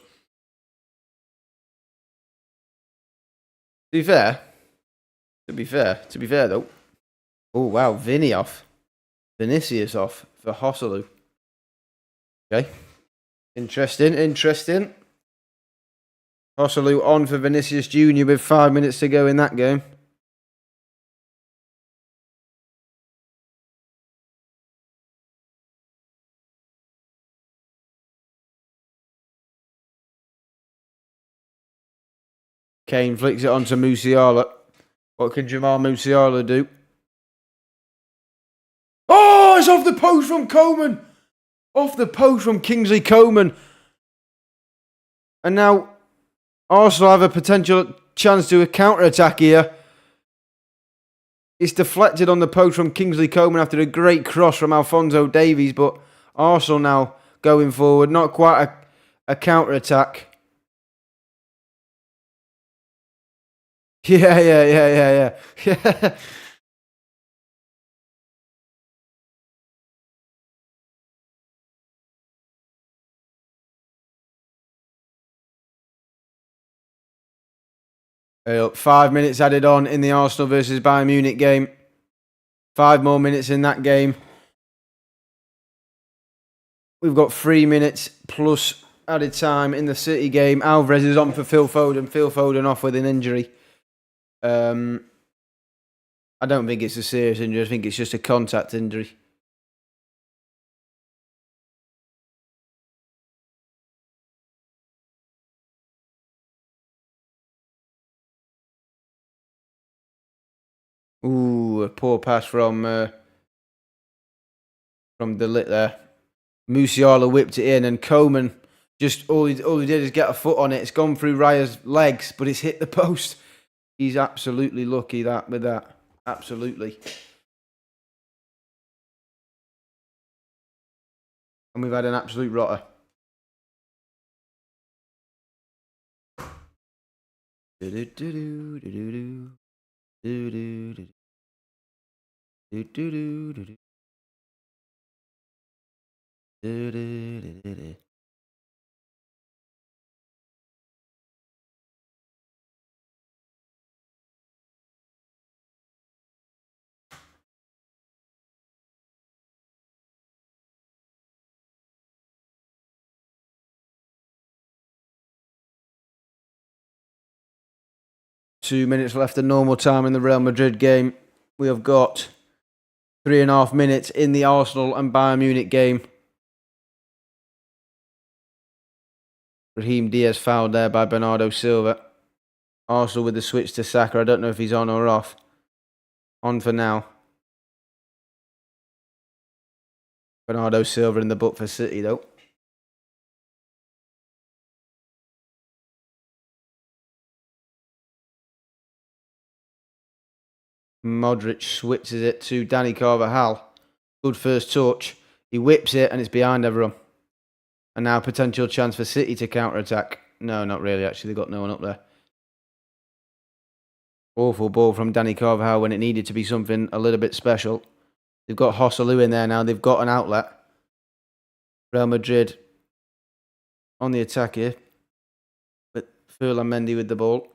To be fair though. Oh wow, Vinicius off for Hosselu. Okay. Interesting. Hosselu on for Vinicius Jr. with 5 minutes to go in that game. Kane flicks it onto Musiala. What can Jamal Musiala do? Oh, it's off the post from Coman. Off the post from Kingsley Coman. And now Arsenal have a potential chance to a counter-attack here. It's deflected on the post from Kingsley Coman after a great cross from Alphonso Davies, but Arsenal now going forward. Not quite a counter-attack. Yeah. 5 minutes added on in the Arsenal versus Bayern Munich game. 5 more minutes in that game. We've got 3 minutes plus added time in the City game. Alvarez is on for Phil Foden. Phil Foden off with an injury. I don't think it's a serious injury. I think it's just a contact injury. Ooh, a poor pass from De Ligt there. Musiala whipped it in, and Coman just all he did is get a foot on it. It's gone through Raya's legs, but it's hit the post. He's absolutely lucky with that. Absolutely. And we've had an absolute rotter. Two minutes left of normal time in the Real Madrid game. We have got 3.5 minutes in the Arsenal and Bayern Munich game. Raheem Diaz fouled there by Bernardo Silva. Arsenal with the switch to Saka. I don't know if he's on or off. On for now. Bernardo Silva in the book for City though. Modric switches it to Danny Carvajal. Good first touch. He whips it and it's behind everyone. And now potential chance for City to counter-attack. No, not really actually. They've got no one up there. Awful ball from Danny Carvajal when it needed to be something a little bit special. They've got Hosselu in there now. They've got an outlet. Real Madrid on the attack here. But Ferland Mendy with the ball.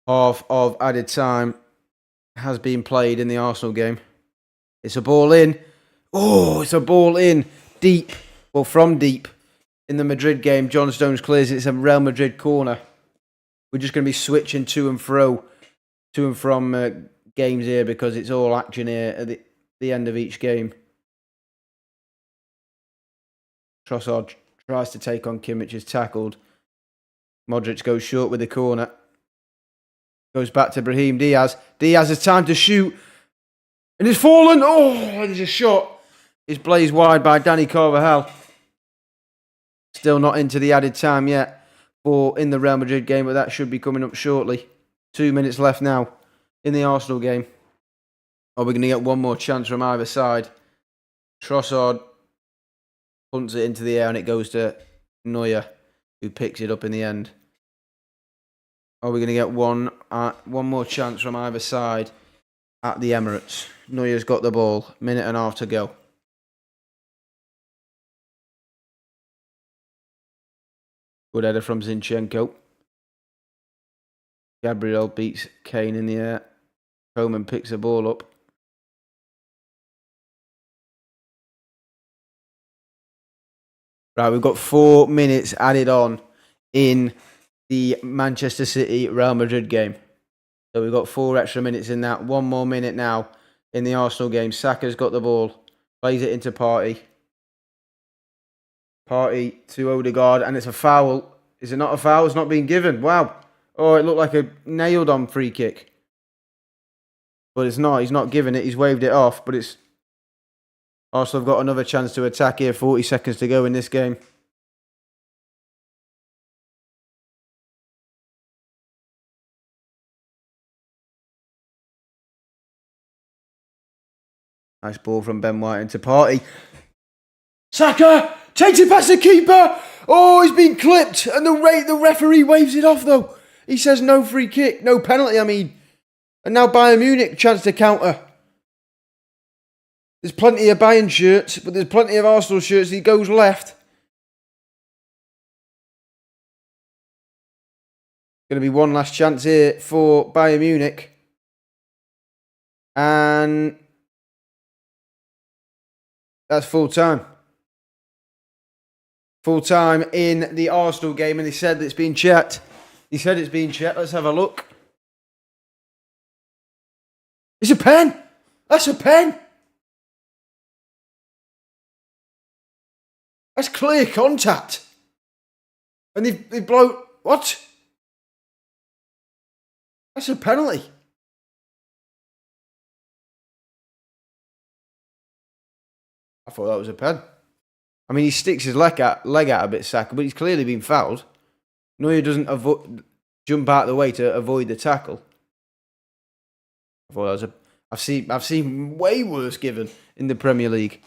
Half of added time has been played in the Arsenal game. It's a ball in. Oh, it's a ball in. Deep. Well, from deep. In the Madrid game, John Stones clears it. It's a Real Madrid corner. We're just going to be switching to and from games here because it's all action here at the end of each game. Trossard tries to take on Kimmich, is tackled. Modric goes short with the corner. Goes back to Brahim Diaz. Diaz has time to shoot. And it's fallen. Oh, there's a shot. It's blazed wide by Danny Carvajal. Still not into the added time yet for in the Real Madrid game, but that should be coming up shortly. 2 minutes left now in the Arsenal game. Are we going to get one more chance from either side? Trossard punts it into the air and it goes to Neuer, who picks it up in the end. Are we going to get one more chance from either side at the Emirates? Neuer's got the ball. Minute and a half to go. Good header from Zinchenko. Gabriel beats Kane in the air. Coman picks the ball up. Right, we've got 4 minutes added on in the Manchester City Real Madrid game. So we've got 4 extra minutes in that. 1 more minute now in the Arsenal game. Saka's got the ball. Plays it into Partey. Partey to Odegaard. And it's a foul. Is it not a foul? It's not being given. Wow. Oh, it looked like a nailed-on free kick. But it's not. He's not giving it. He's waved it off. But it's... Arsenal have got another chance to attack here. 40 seconds to go in this game. Nice ball from Ben White into Partey. Saka takes it past the keeper. Oh, he's been clipped. And the referee waves it off, though. He says no free kick. No penalty, I mean. And now Bayern Munich chance to counter. There's plenty of Bayern shirts, but there's plenty of Arsenal shirts. He goes left. Going to be one last chance here for Bayern Munich. And that's full time. Full time in the Arsenal game, and they said that it's been checked. He said it's been checked. Let's have a look. It's a pen. That's a pen. That's clear contact. And they blow... What? That's a penalty. I thought that was a pen. I mean, he sticks his leg out a bit, Saka, but he's clearly been fouled. Neuer doesn't jump out of the way to avoid the tackle. I thought that was I've seen way worse given in the Premier League.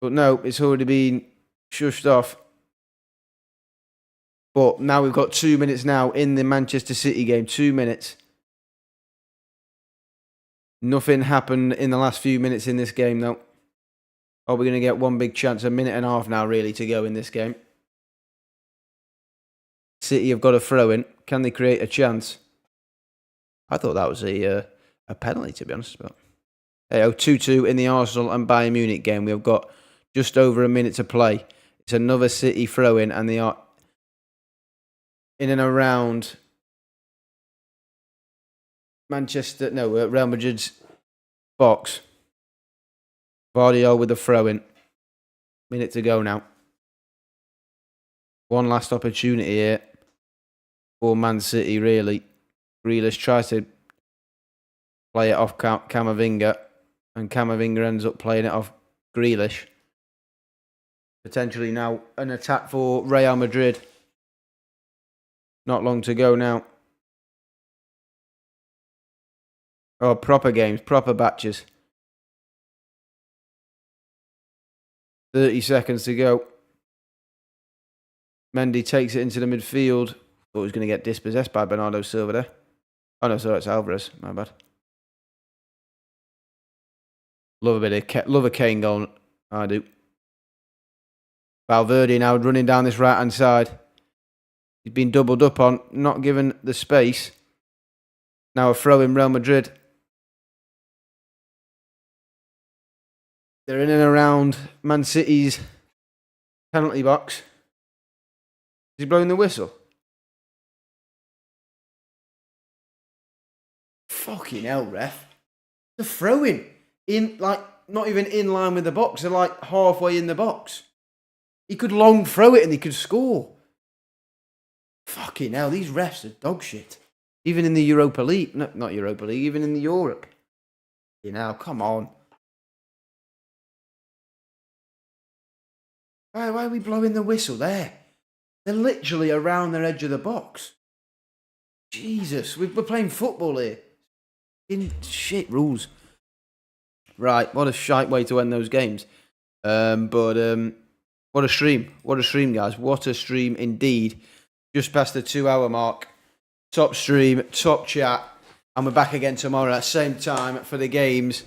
But no, it's already been shushed off. But now we've got 2 minutes now in the Manchester City game. 2 minutes. Nothing happened in the last few minutes in this game, though. Are we going to get one big chance? A minute and a half now, really, to go in this game. City have got a throw in. Can they create a chance? I thought that was a penalty, to be honest. But hey, 2-2 in the Arsenal and Bayern Munich game. We've got just over a minute to play. It's another City throw in, and they are in and around Real Madrid's box. Vardy with the throw in. Minute to go now. One last opportunity here for Man City, really. Grealish tries to play it off Camavinga, and Camavinga ends up playing it off Grealish. Potentially now an attack for Real Madrid. Not long to go now. Oh, proper games, proper batches. 30 seconds to go. Mendy takes it into the midfield. Thought he was going to get dispossessed by Bernardo Silva there. Oh no, sorry, it's Alvarez. My bad. Love a Kane goal. I do. Valverde now running down this right-hand side. He's been doubled up on, not given the space. Now a throw in Real Madrid. They're in and around Man City's penalty box. Is he blowing the whistle? Fucking hell, ref. The throw-in. Not even in line with the box. They're like halfway in the box. He could long throw it and he could score. Fucking hell, these refs are dog shit. Even in the Europa League. No, not Europa League, even in the Europe. You know, come on. Why are we blowing the whistle there? They're literally around the edge of the box. Jesus, we're playing football here. In shit rules. Right, what a shite way to end those games. But what a stream. What a stream, guys. What a stream indeed. Just past the 2-hour mark. Top stream, top chat. And we're back again tomorrow at the same time for the games.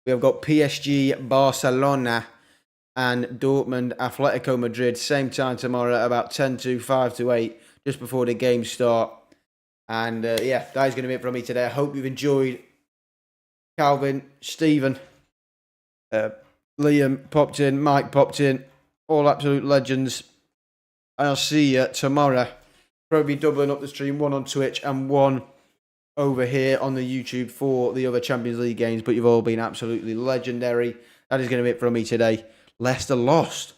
We have got PSG, Barcelona, and Dortmund, Atletico Madrid. Same time tomorrow at about 10 to 5 to 8, just before the games start. And yeah, that is going to be it from me today. I hope you've enjoyed. Calvin, Stephen, Liam popped in, Mike popped in, all absolute legends. And I'll see you tomorrow. Probably doubling up the stream, one on Twitch and one over here on the YouTube for the other Champions League games. But you've all been absolutely legendary. That is going to be it from me today. Leicester lost.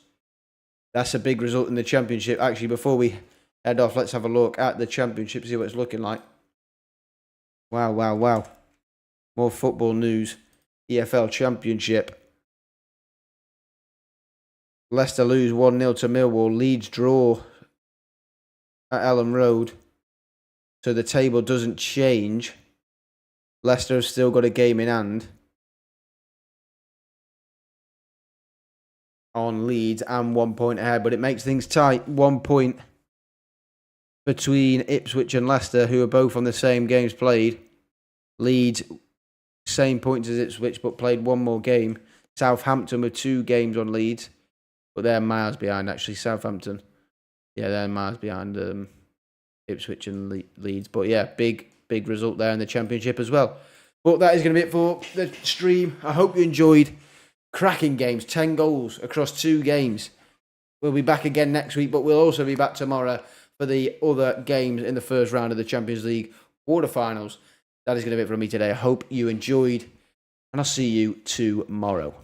That's a big result in the Championship. Actually, before we head off, let's have a look at the Championship, see what it's looking like. Wow, wow, wow. More football news. EFL Championship. Leicester lose 1-0 to Millwall. Leeds draw at Ellen Road. So the table doesn't change. Leicester have still got a game in hand on Leeds and 1 point ahead. But it makes things tight. 1 point between Ipswich and Leicester, who are both on the same games played. Leeds, same points as Ipswich, but played one more game. Southampton with 2 games on Leeds, but they're miles behind, actually. Southampton, yeah, they're miles behind Ipswich and Leeds. But yeah, big result there in the Championship as well. But that is going to be it for the stream. I hope you enjoyed. Cracking games, 10 goals across 2 games. We'll be back again next week, but we'll also be back tomorrow for the other games in the first round of the Champions League Quarter-Finals. That is going to be it from me today. I hope you enjoyed, and I'll see you tomorrow.